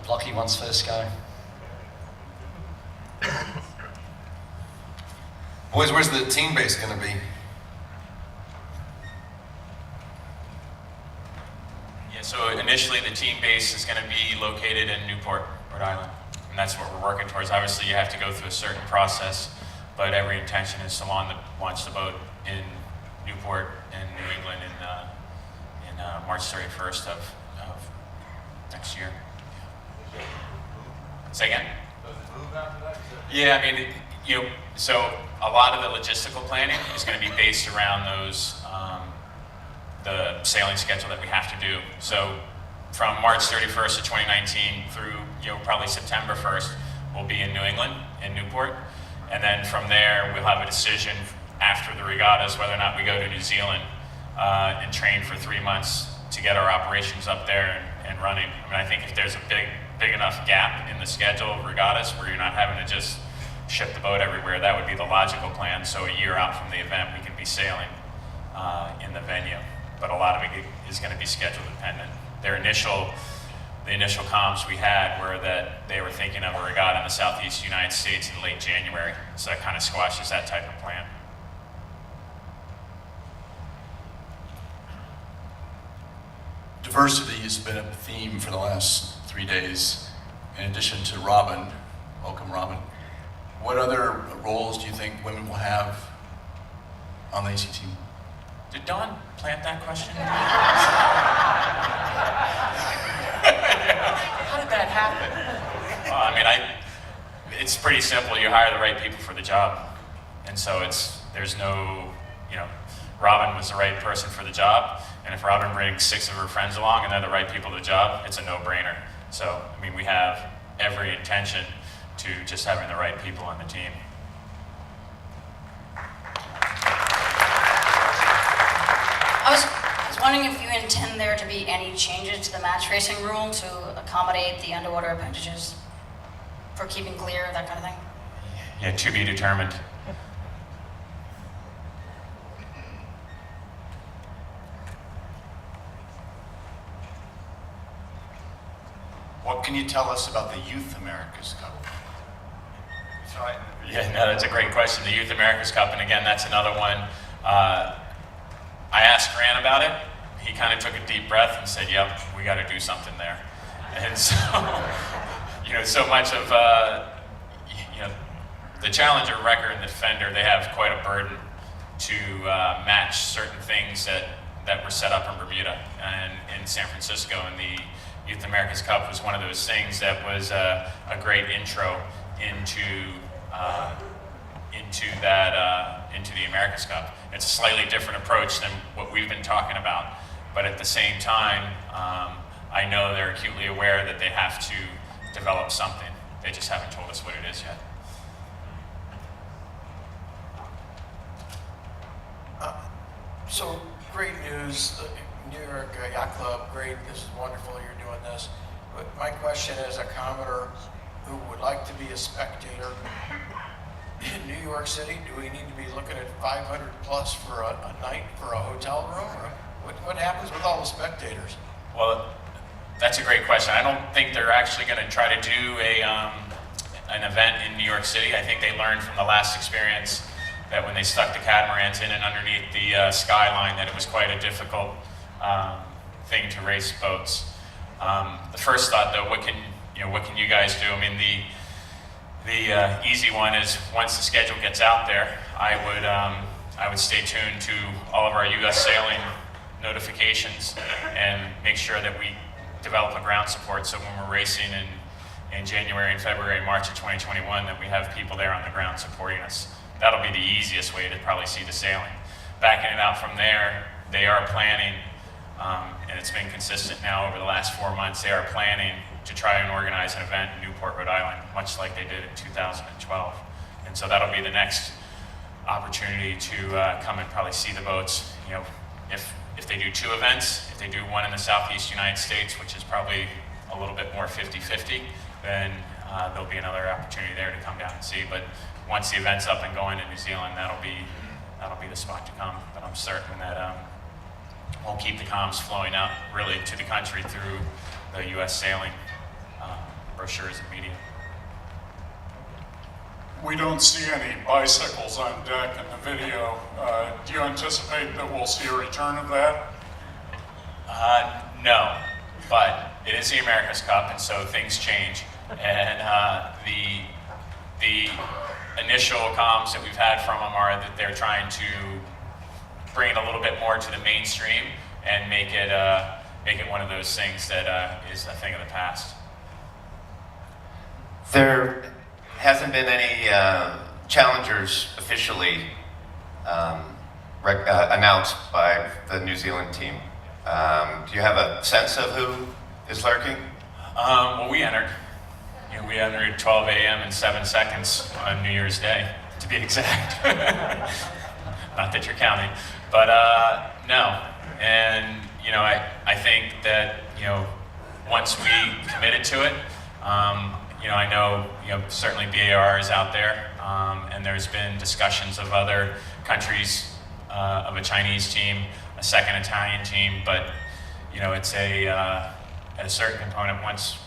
Lockie wants first go. Boys, where's the team base going to be? Yeah, so initially the team base is going to be located in Newport, Rhode Island. And that's what we're working towards. Obviously, you have to go through a certain process, but every intention is to launch the boat in Newport in New England in March 31st of next year. Say again? Yeah, I mean, so a lot of the logistical planning is going to be based around those, the sailing schedule that we have to do. So from March 31st of 2019 through, probably September 1st, we'll be in New England, in Newport. And then from there, we'll have a decision after the regattas whether or not we go to New Zealand and train for 3 months to get our operations up there and running. I mean, I think if there's a big big enough gap in the schedule of regattas where you're not having to just ship the boat everywhere. That would be the logical plan. So a year out from the event, we can be sailing in the venue. But a lot of it is going to be schedule dependent. The initial comms we had were that they were thinking of a regatta in the southeast United States in late January. So that kind of squashes that type of plan. Diversity has been a theme for the last 3 days. In addition to Robin, welcome Robin, what other roles do you think women will have on the AC team? Did Dawn plant that question? How did that happen? Well, I mean, it's pretty simple. You hire the right people for the job. And so there's no, Robin was the right person for the job. And if Robin brings 6 of her friends along and they're the right people to the job, it's a no-brainer. So, I mean, we have every intention to just having the right people on the team. I was wondering if you intend there to be any changes to the match racing rule to accommodate the underwater appendages for keeping clear, that kind of thing? Yeah, to be determined. What can you tell us about the Youth America's Cup? Yeah, no, that's a great question. The Youth America's Cup, and again, that's another one. I asked Grant about it. He kind of took a deep breath and said, "Yep, we got to do something there." And so, so much of the Challenger, Wrecker, and the Defender, they have quite a burden to match certain things that were set up in Bermuda and in San Francisco, and the Youth America's Cup was one of those things that was a great intro into the America's Cup. It's a slightly different approach than what we've been talking about, but at the same time, I know they're acutely aware that they have to develop something. They just haven't told us what it is yet. So great news, New York Yacht Club, great, this is wonderful you're doing this. But my question is, a Commodore who would like to be a spectator in New York City, do we need to be looking at 500 plus for a night for a hotel room? Or what happens with all the spectators? Well, that's a great question. I don't think they're actually going to try to do an event in New York City. I think they learned from the last experience that when they stuck the catamarans in and underneath the skyline, that it was quite a difficult thing to race boats. The first thought, though, what can you guys do? I mean, the easy one is once the schedule gets out there, I would stay tuned to all of our U.S. sailing notifications and make sure that we develop a ground support so when we're racing in January and February and March of 2021 that we have people there on the ground supporting us. That'll be the easiest way to probably see the sailing. Backing it out from there, they are planning, and it's been consistent now over the last 4 months, they are planning to try and organize an event in Newport, Rhode Island, much like they did in 2012. And so that'll be the next opportunity to come and probably see the boats. If they do 2 events, if they do one in the Southeast United States, which is probably a little bit more 50-50, then there'll be another opportunity there to come down and see. But once the event's up and going in New Zealand, that'll be the spot to come. But I'm certain that we'll keep the comms flowing out really to the country through the U.S. sailing brochures and media. We don't see any bicycles on deck in the video. Do you anticipate that we'll see a return of that? No, but it is the America's Cup, and so things change. And the initial comms that we've had from them are that they're trying to bring it a little bit more to the mainstream and make it one of those things that is a thing of the past. There hasn't been any challengers officially announced by the New Zealand team. Do you have a sense of who is lurking? Well, we entered. We entered 12 a.m. and 7 seconds on New Year's Day, to be exact. Not that you're counting, but no. And I think that once we committed to it, I know, certainly BAR is out there, and there's been discussions of other countries, of a Chinese team, a second Italian team, but, it's at a certain component, once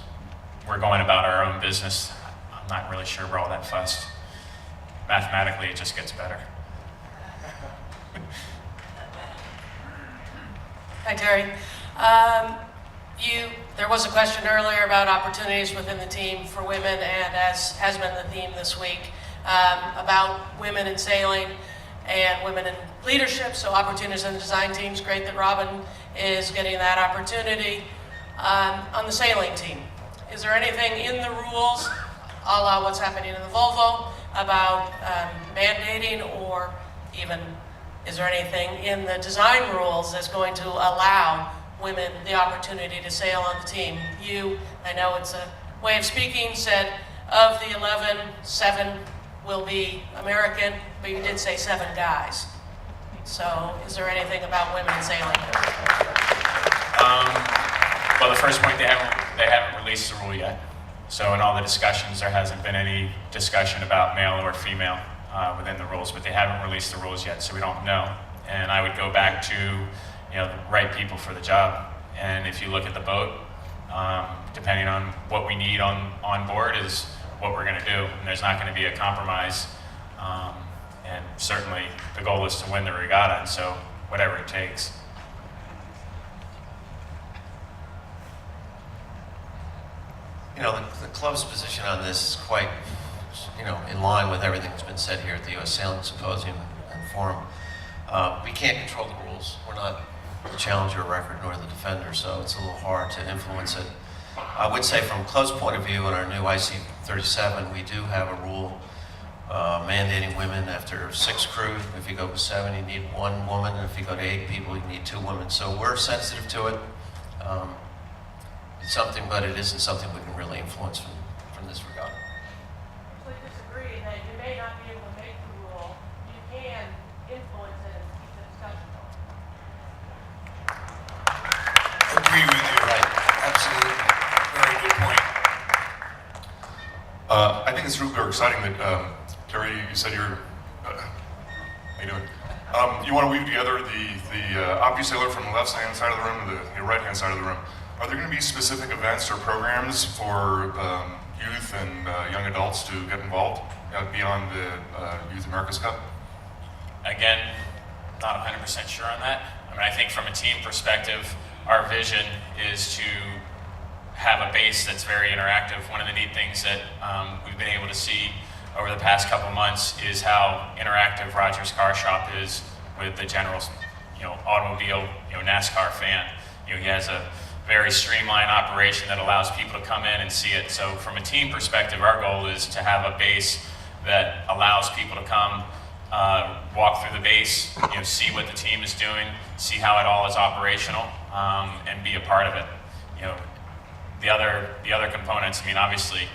we're going about our own business, I'm not really sure we're all that fussed. Mathematically, it just gets better. Hi, Terry. There was a question earlier about opportunities within the team for women, and as has been the theme this week, about women in sailing and women in leadership, so opportunities in the design teams. Great that Robin is getting that opportunity. On the sailing team, is there anything in the rules, a la what's happening in the Volvo, about mandating, or even is there anything in the design rules that's going to allow women the opportunity to sail on the team? You, I know it's a way of speaking, said of the 11, 7 will be American, but you did say 7 guys. So is there anything about women in sailing? Well, the first point, they haven't released the rule yet. So in all the discussions, there hasn't been any discussion about male or female within the rules, but they haven't released the rules yet, so we don't know. And I would go back to the right people for the job. And if you look at the boat, depending on what we need on board is what we're going to do. And there's not going to be a compromise. And certainly the goal is to win the regatta, and so whatever it takes. The club's position on this is quite, in line with everything that's been said here at the U.S. Sailing Symposium and Forum. We can't control the rules. We're not the challenger record nor the defender, so it's a little hard to influence it. I would say from a club's point of view, in our new IC 37, we do have a rule mandating women after 6 crew. If you go with 7, you need 1 woman, and if you go to 8 people, you need 2 women. So we're sensitive to it. It's something, but it isn't something we can really influence from this regard. So I disagree that you may not be able to make the rule. You can influence it and keep the discussion going. Agree with you. Right. Absolutely. Very good point. I think it's super exciting that, Terry, you said you're, how you doing? You want to weave together the OptiSailor from the left-hand side of the room to the right-hand side of the room. Are there going to be specific events or programs for youth and young adults to get involved beyond the Youth America's Cup? Again, not 100% sure on that. I think from a team perspective, our vision is to have a base that's very interactive. One of the neat things that we've been able to see over the past couple months is how interactive Roger's Car Shop is with the general, automobile, NASCAR fan. He has a very streamlined operation that allows people to come in and see it. So from a team perspective, our goal is to have a base that allows people to come, walk through the base, see what the team is doing, see how it all is operational, and be a part of it. The other components, obviously,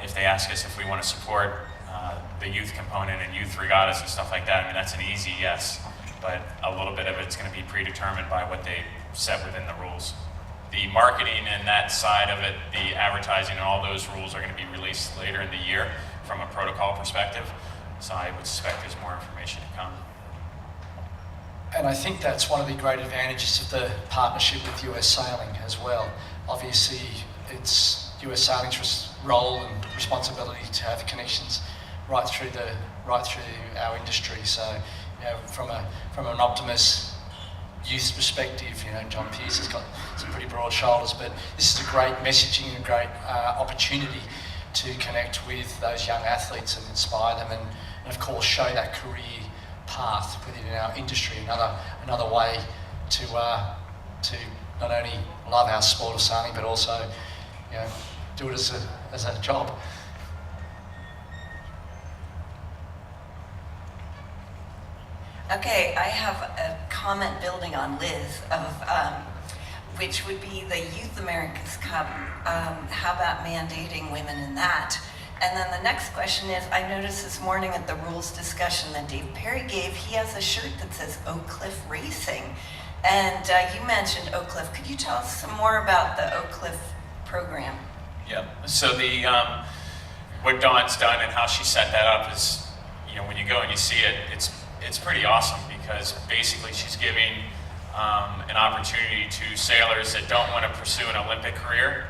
if they ask us if we want to support the youth component and youth regattas and stuff like that, that's an easy yes. But a little bit of it's going to be predetermined by what they set within the rules. The marketing and that side of it, the advertising and all those rules are going to be released later in the year from a protocol perspective. So I would suspect there's more information to come. And I think that's one of the great advantages of the partnership with US Sailing as well. Obviously, it's US Sailing's role and responsibility to have connections right through our industry. So, from an Optimus youth perspective, John Pierce has got some pretty broad shoulders, but this is a great messaging and a great opportunity to connect with those young athletes and inspire them, and of course show that career path within our industry. Another way to not only love our sport of sailing, but also do it as a job. Okay, I have a comment building on Liz of which would be the Youth America's Cup. How about mandating women in that? And then the next question is, I noticed this morning at the rules discussion that Dave Perry gave, he has a shirt that says Oak Cliff Racing. And you mentioned Oak Cliff. Could you tell us some more about the Oak Cliff program? Yep. So the what Dawn's done and how she set that up is, when you go and you see it, it's pretty awesome, because basically she's giving an opportunity to sailors that don't want to pursue an Olympic career.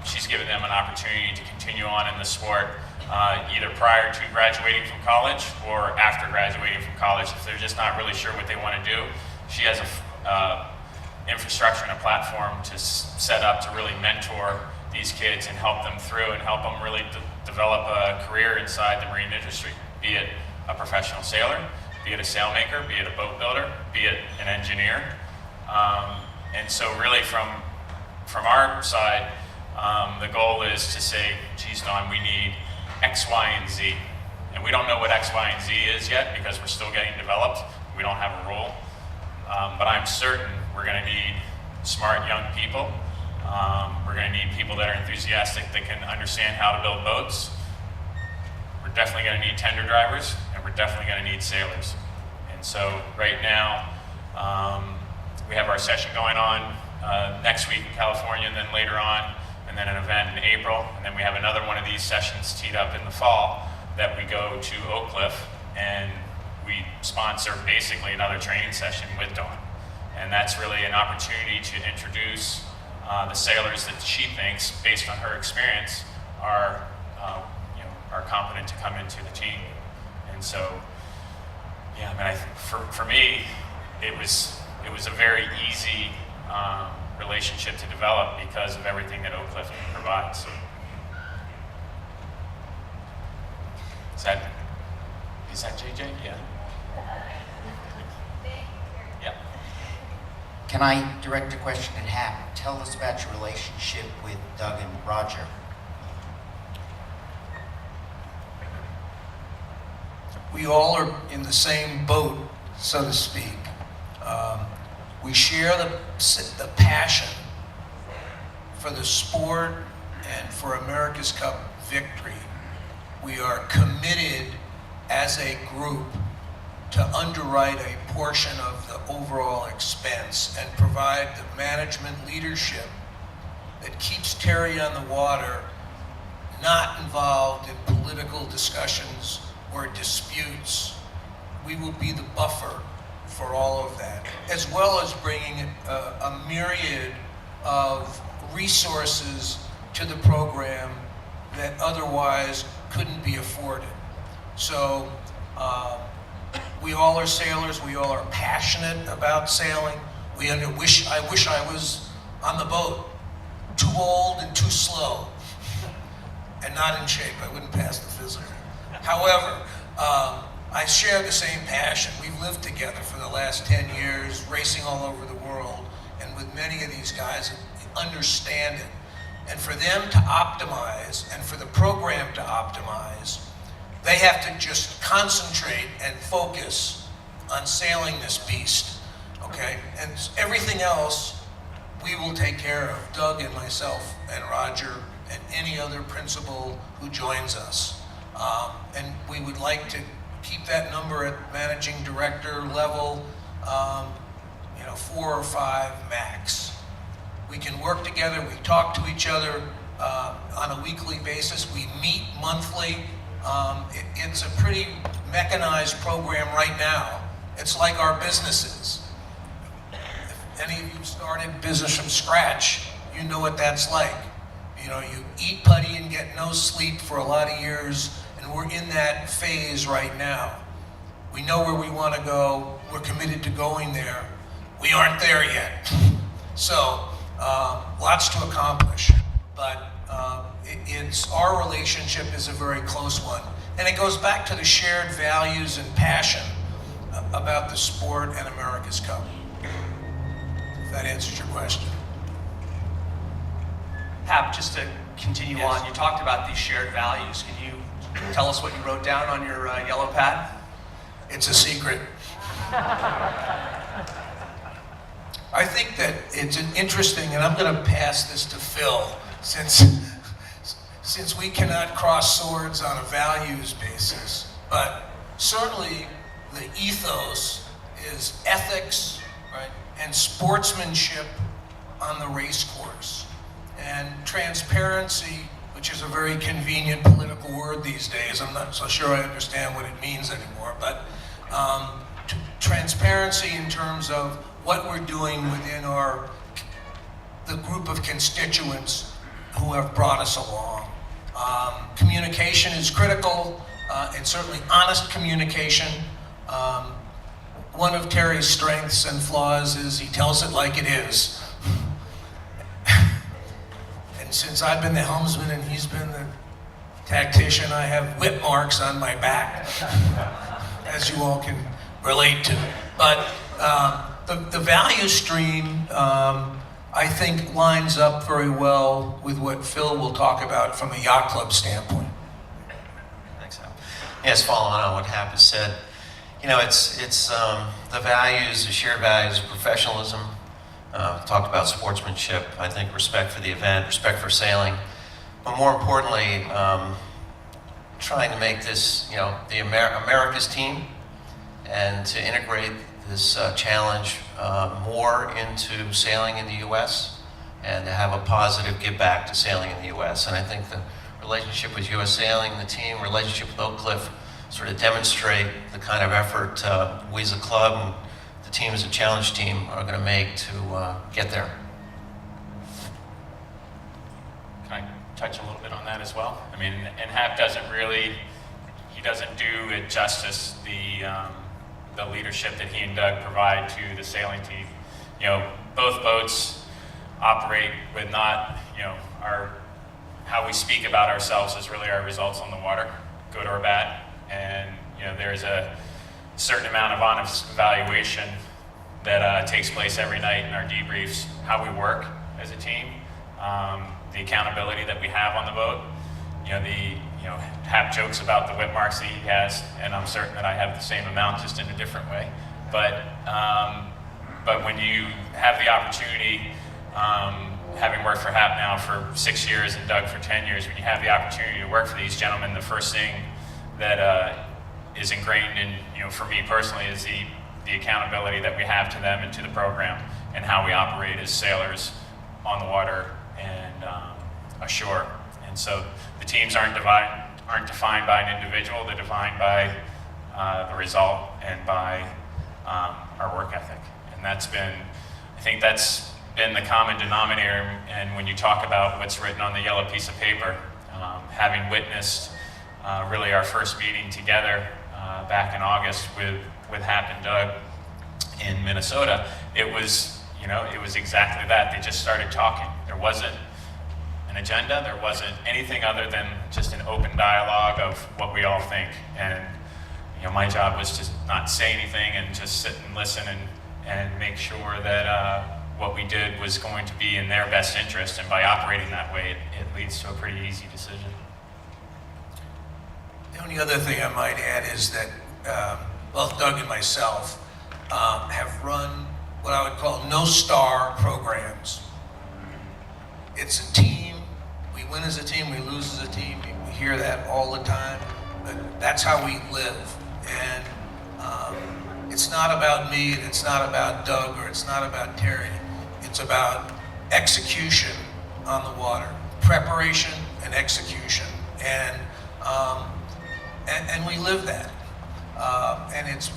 She's given them an opportunity to continue on in the sport, either prior to graduating from college or after graduating from college. If they're just not really sure what they want to do, she has a infrastructure and a platform to set up to really mentor these kids and help them through and help them really develop a career inside the marine industry, be it a professional sailor, be it a sailmaker, be it a boat builder, be it an engineer. And so really from our side, the goal is to say, geez, Dawn, we need X, Y, and Z. And we don't know what X, Y, and Z is yet, because we're still getting developed. We don't have a rule. But I'm certain we're going to need smart young people. We're going to need people that are enthusiastic, that can understand how to build boats. We're definitely going to need tender drivers, and we're definitely going to need sailors. And so right now, we have our session going on next week in California, and then later on, and then an event in April, and then we have another one of these sessions teed up in the fall that we go to Oak Cliff, and we sponsor basically another training session with Dawn. And that's really an opportunity to introduce the sailors that she thinks, based on her experience, are competent to come into the team. And so, yeah, I mean, for me, it was a very easy relationship to develop because of everything that Oak Cliff provides. Is that JJ? Yeah. Yeah. Can I direct a question at Hap? Tell us about your relationship with Doug and Roger. We all are in the same boat, so to speak. We share the passion for the sport and for America's Cup victory. We are committed as a group to underwrite a portion of the overall expense and provide the management leadership that keeps Terry on the water, not involved in political discussions or disputes. We will be the buffer for all of that, as well as bringing a myriad of resources to the program that otherwise couldn't be afforded. So we all are sailors, we all are passionate about sailing. I wish I was on the boat, too old and too slow, and not in shape. I wouldn't pass the physical. However, I share the same passion. We've lived together for the last 10 years, racing all over the world, and with many of these guys understand it. And for them to optimize, and for the program to optimize, they have to just concentrate and focus on sailing this beast, okay? And everything else, we will take care of, Doug and myself and Roger and any other principal who joins us. And we would like to keep that number at managing director level, 4 or 5 max. We can work together, we talk to each other on a weekly basis, we meet monthly. It's a pretty mechanized program right now. It's like our businesses. If any of you started business from scratch, you know what that's like. You eat putty and get no sleep for a lot of years, and we're in that phase right now. We know where we want to go. We're committed to going there. We aren't there yet. So, lots to accomplish. But our relationship is a very close one. And it goes back to the shared values and passion about the sport and America's Cup. If that answers your question. Hap, just to continue on, you talked about these shared values. Can you tell us what you wrote down on your yellow pad? It's a secret. I think that it's an interesting, and I'm going to pass this to Phil, since we cannot cross swords on a values basis, but certainly the ethos is ethics, right, and sportsmanship on the race course. and transparency, which is a very convenient political word these days. I'm not so sure I understand what it means anymore, but transparency in terms of what we're doing within the group of constituents who have brought us along. Communication is critical, and certainly honest communication. One of Terry's strengths and flaws is he tells it like it is. And since I've been the helmsman and he's been the tactician, I have whip marks on my back, as you all can relate to. But the value stream, I think, lines up very well with what Phil will talk about from a yacht club standpoint. Thanks, Hap. Yes, following on what Hap has said, you know, it's the values, the shared values of professionalism. Talked about sportsmanship. I think respect for the event, respect for sailing, but more importantly, trying to make this, you know, the America's team, and to integrate this challenge more into sailing in the U.S. and to have a positive give back to sailing in the U.S. And I think the relationship with U.S. Sailing, the team, relationship with Oak Cliff, sort of demonstrate the kind of effort we as a club and the team as a challenge team are going to make to get there. Can I touch a little bit on that as well? I mean, and Hap doesn't do it justice, the leadership that he and Doug provide to the sailing team. You know, both boats operate with not, you know, how we speak about ourselves is really our results on the water, good or bad. And, you know, there's a certain amount of honest evaluation that takes place every night in our debriefs, how we work as a team, the accountability that we have on the boat. Hap jokes about the whip marks that he has, and I'm certain that I have the same amount, just in a different way. But when you have the opportunity, having worked for Hap now for 6 years and Doug for 10 years, when you have the opportunity to work for these gentlemen, the first thing that is ingrained in, you know, for me personally, is the accountability that we have to them and to the program, and how we operate as sailors on the water and ashore. And so the teams aren't defined by an individual, they're defined by the result and by our work ethic. And I think that's been the common denominator. And when you talk about what's written on the yellow piece of paper, having witnessed really our first meeting together back in August with Hap and Doug in Minnesota, it was exactly that. They just started talking. There wasn't an agenda, there wasn't anything other than just an open dialogue of what we all think. And, you know, my job was to not say anything and just sit and listen and make sure that what we did was going to be in their best interest. And by operating that way, it leads to a pretty easy decision. The only other thing I might add is that both Doug and myself have run what I would call no-star programs. It's a team. We win as a team, we lose as a team. We hear that all the time, but that's how we live. And it's not about me, and it's not about Doug, or it's not about Terry. It's about execution on the water, preparation and execution. And we live that. And it's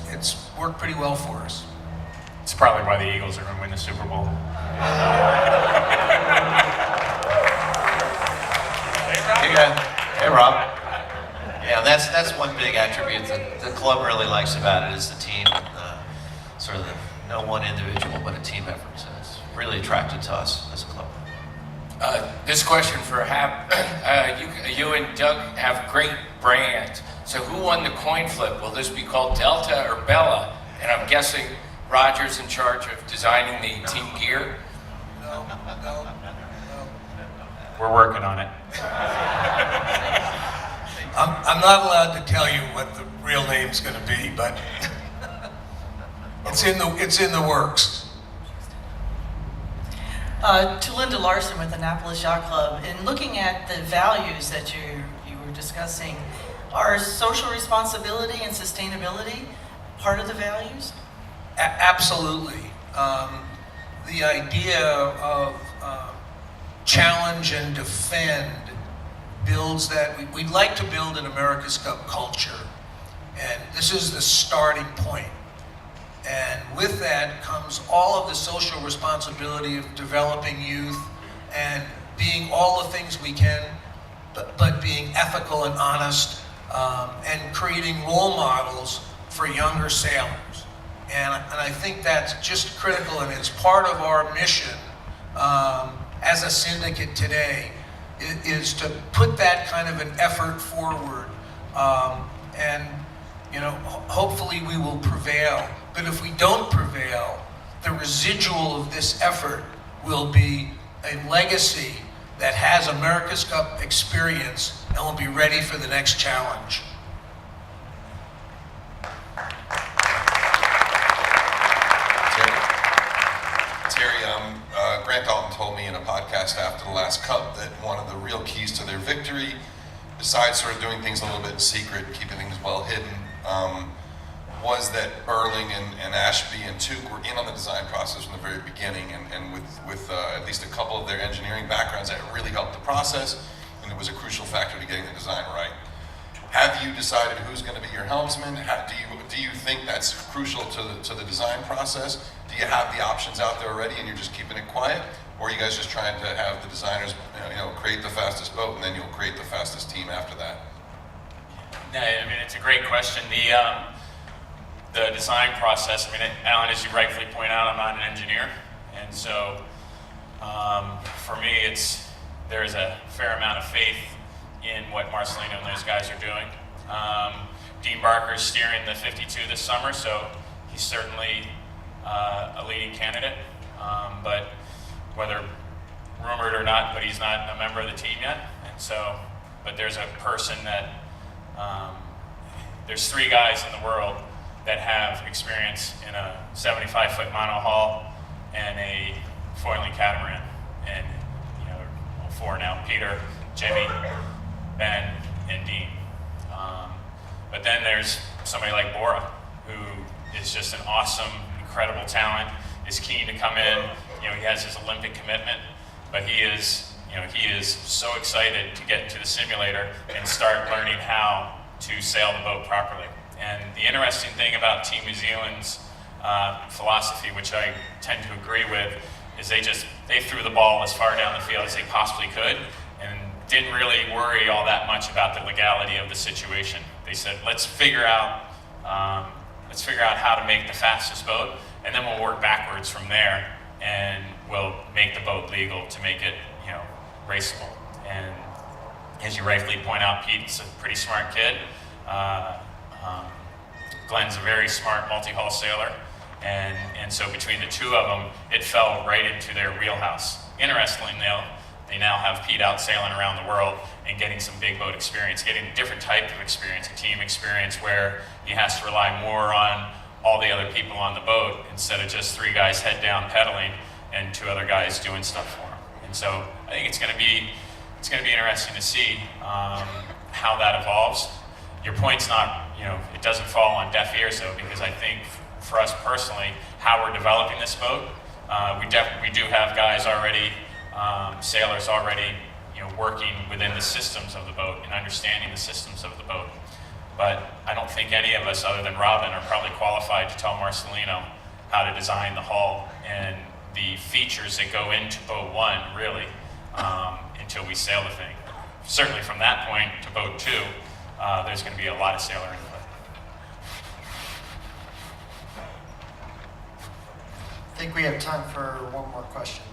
worked pretty well for us. It's probably why the Eagles are going to win the Super Bowl. Hey, Rob. Yeah, that's one big attribute that the club really likes about it, is the team, sort of no one individual, but a team effort. So it's really attracted to us as a club. This question for Hap. You and Doug have great brands. So who won the coin flip? Will this be called Delta or Bella? And I'm guessing Roger's in charge of designing the team gear. No. We're working on it. I'm not allowed to tell you what the real name's going to be, but it's in the works. To Linda Larson with Annapolis Yacht Club, in looking at the values that you were discussing, are social responsibility and sustainability part of the values? Absolutely. The idea of challenge and defend builds that, we'd like to build an America's Cup culture. And this is the starting point. And with that comes all of the social responsibility of developing youth and being all the things we can, but being ethical and honest, and creating role models for younger sailors. And I think that's just critical, and it's part of our mission as a syndicate today, is to put that kind of an effort forward. And you know, hopefully we will prevail. But if we don't prevail, the residual of this effort will be a legacy that has America's Cup experience and will be ready for the next challenge. Terry, Grant Dalton told me in a podcast after the last Cup that one of the real keys to their victory, besides sort of doing things a little bit in secret, keeping things well hidden, was that Burling and Ashby and Tuke were in on the design process from the very beginning, and with at least a couple of their engineering backgrounds, that really helped the process, and it was a crucial factor to getting the design right. Have you decided who's going to be your helmsman? Do you think that's crucial to the design process? Do you have the options out there already and you're just keeping it quiet? Or are you guys just trying to have the designers create the fastest boat and then you'll create the fastest team after that? No, I mean, it's a great question. The design process, I mean, Alan, as you rightfully point out, I'm not an engineer. And so for me, there is a fair amount of faith in what Marcelino and those guys are doing. Dean Barker's steering the 52 this summer, so he's certainly a leading candidate. But whether rumored or not, but he's not a member of the team yet. And so, but there's a person that, there's 3 guys in the world that have experience in a 75-foot monohull and a foiling catamaran. And, 4 now, Peter, Jimmy, Ben, and Dean. But then there's somebody like Bora, who is just an awesome, incredible talent, is keen to come in. He has his Olympic commitment, but he is so excited to get into the simulator and start learning how to sail the boat properly. And the interesting thing about Team New Zealand's philosophy, which I tend to agree with, is they threw the ball as far down the field as they possibly could, and didn't really worry all that much about the legality of the situation. They said, let's figure out how to make the fastest boat, and then we'll work backwards from there, and we'll make the boat legal to make it, raceable. And as you rightfully point out, Pete's a pretty smart kid. Glenn's a very smart multi-hull sailor, and so between the 2 of them, it fell right into their wheelhouse. Interestingly, they now have Pete out sailing around the world and getting some big boat experience, getting a different type of experience, a team experience where he has to rely more on all the other people on the boat instead of just 3 guys head down pedaling and 2 other guys doing stuff for him. And so I think it's going to be interesting to see how that evolves. Your point's not, it doesn't fall on deaf ears though, because I think for us personally, how we're developing this boat, we do have guys already, sailors already, working within the systems of the boat and understanding the systems of the boat. But I don't think any of us, other than Robin, are probably qualified to tell Marcelino how to design the hull and the features that go into Boat 1, really, until we sail the thing. Certainly from that point to Boat 2, there's going to be a lot of sailor input. I think we have time for one more question.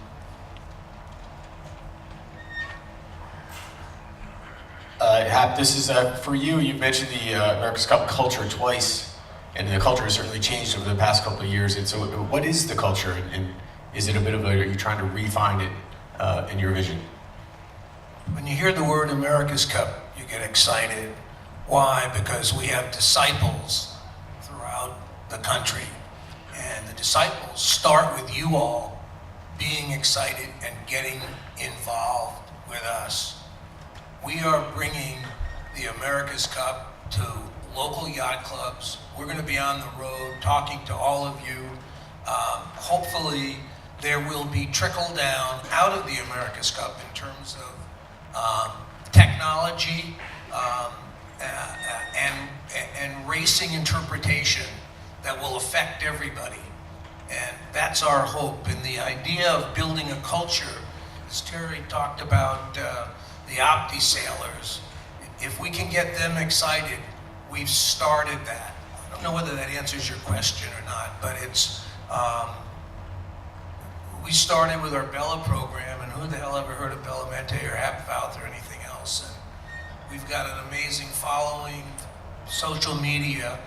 Hap, this is for you. You've mentioned the America's Cup culture twice, and the culture has certainly changed over the past couple of years. And so what is the culture, and is it a bit of are you trying to refine it in your vision? When you hear the word America's Cup, you get excited. Why? Because we have disciples throughout the country. And the disciples start with you all being excited and getting involved with us. We are bringing the America's Cup to local yacht clubs. We're going to be on the road talking to all of you. Hopefully there will be trickle down out of the America's Cup in terms of technology and racing interpretation that will affect everybody. And that's our hope. And the idea of building a culture, as Terry talked about the Opti sailors, if we can get them excited, we've started that. I don't know whether that answers your question or not, but it's, we started with our Bella program, and who the hell ever heard of Bella Mente or Hap Fauth or anything else? And we've got an amazing following, social media,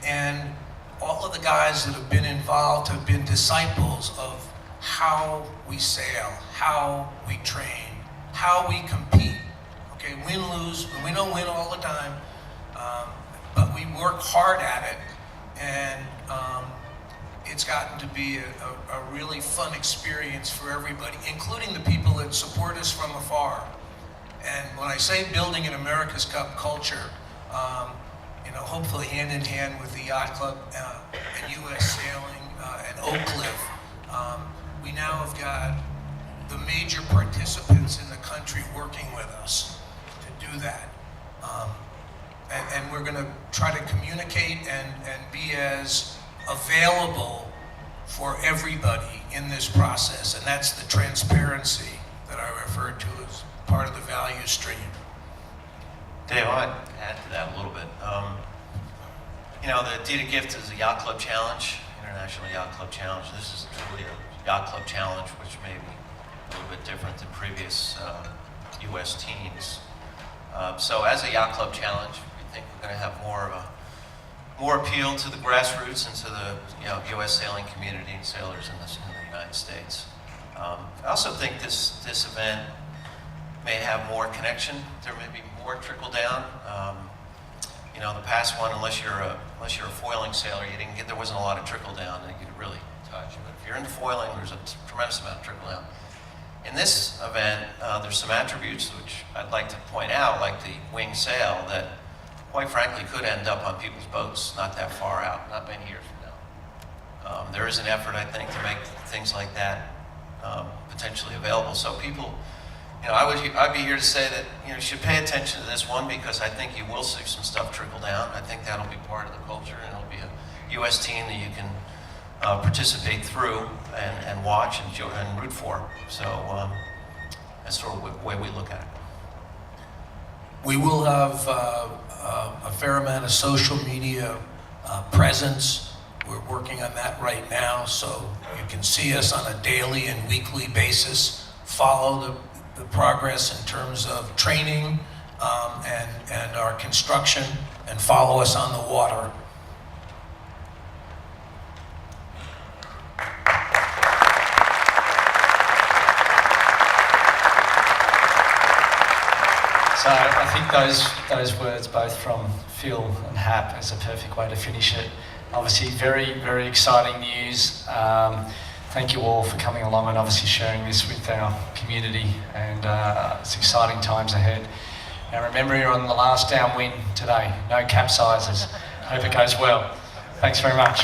and all of the guys that have been involved have been disciples of how we sail, how we train, how we compete. Okay, win, lose, and we don't win all the time, but we work hard at it, and it's gotten to be a really fun experience for everybody, including the people that support us from afar. And when I say building an America's Cup culture, you know, hopefully hand in hand with the Yacht Club and U.S. Sailing and Oak Cliff, we now have got the major participants in the country working with us to do that. And we're going to try to communicate and be as available for everybody in this process, and that's the transparency that I referred to as part of the value stream. Dave, I might add to that a little bit. You know, the Dita Gift is a Yacht Club Challenge, International Yacht Club Challenge. This is truly a Yacht Club Challenge, which may be a little bit different than previous U.S. teams. So as a Yacht Club Challenge, we think we're going to have more appeal to the grassroots and to the U.S. sailing community and sailors in the United States. I also think this event may have more connection. There may be more trickle down. You know, the past one, unless you're a foiling sailor, there wasn't a lot of trickle down that you could really touch. But if you're into foiling, there's a tremendous amount of trickle down. In this event, there's some attributes which I'd like to point out, like the wing sail, that quite frankly could end up on people's boats not that far out, not many years from now. There is an effort, I think, to make things like that potentially available. So people, you know, I'd be here to say that, you know, you should pay attention to this one, because I think you will see some stuff trickle down. I think that'll be part of the culture, and it'll be a U.S. team that you can participate through and watch and root for. So that's sort of the way we look at it. We will have a fair amount of social media presence. We're working on that right now, so you can see us on a daily and weekly basis, follow the progress in terms of training and our construction, and follow us on the water. So I think those words, both from Phil and Hap, is a perfect way to finish it. Obviously, very, very exciting news. Thank you all for coming along and obviously sharing this with our community, and it's exciting times ahead. Now remember, you're on the last downwind today, no capsizes. Hope it goes well. Thanks very much.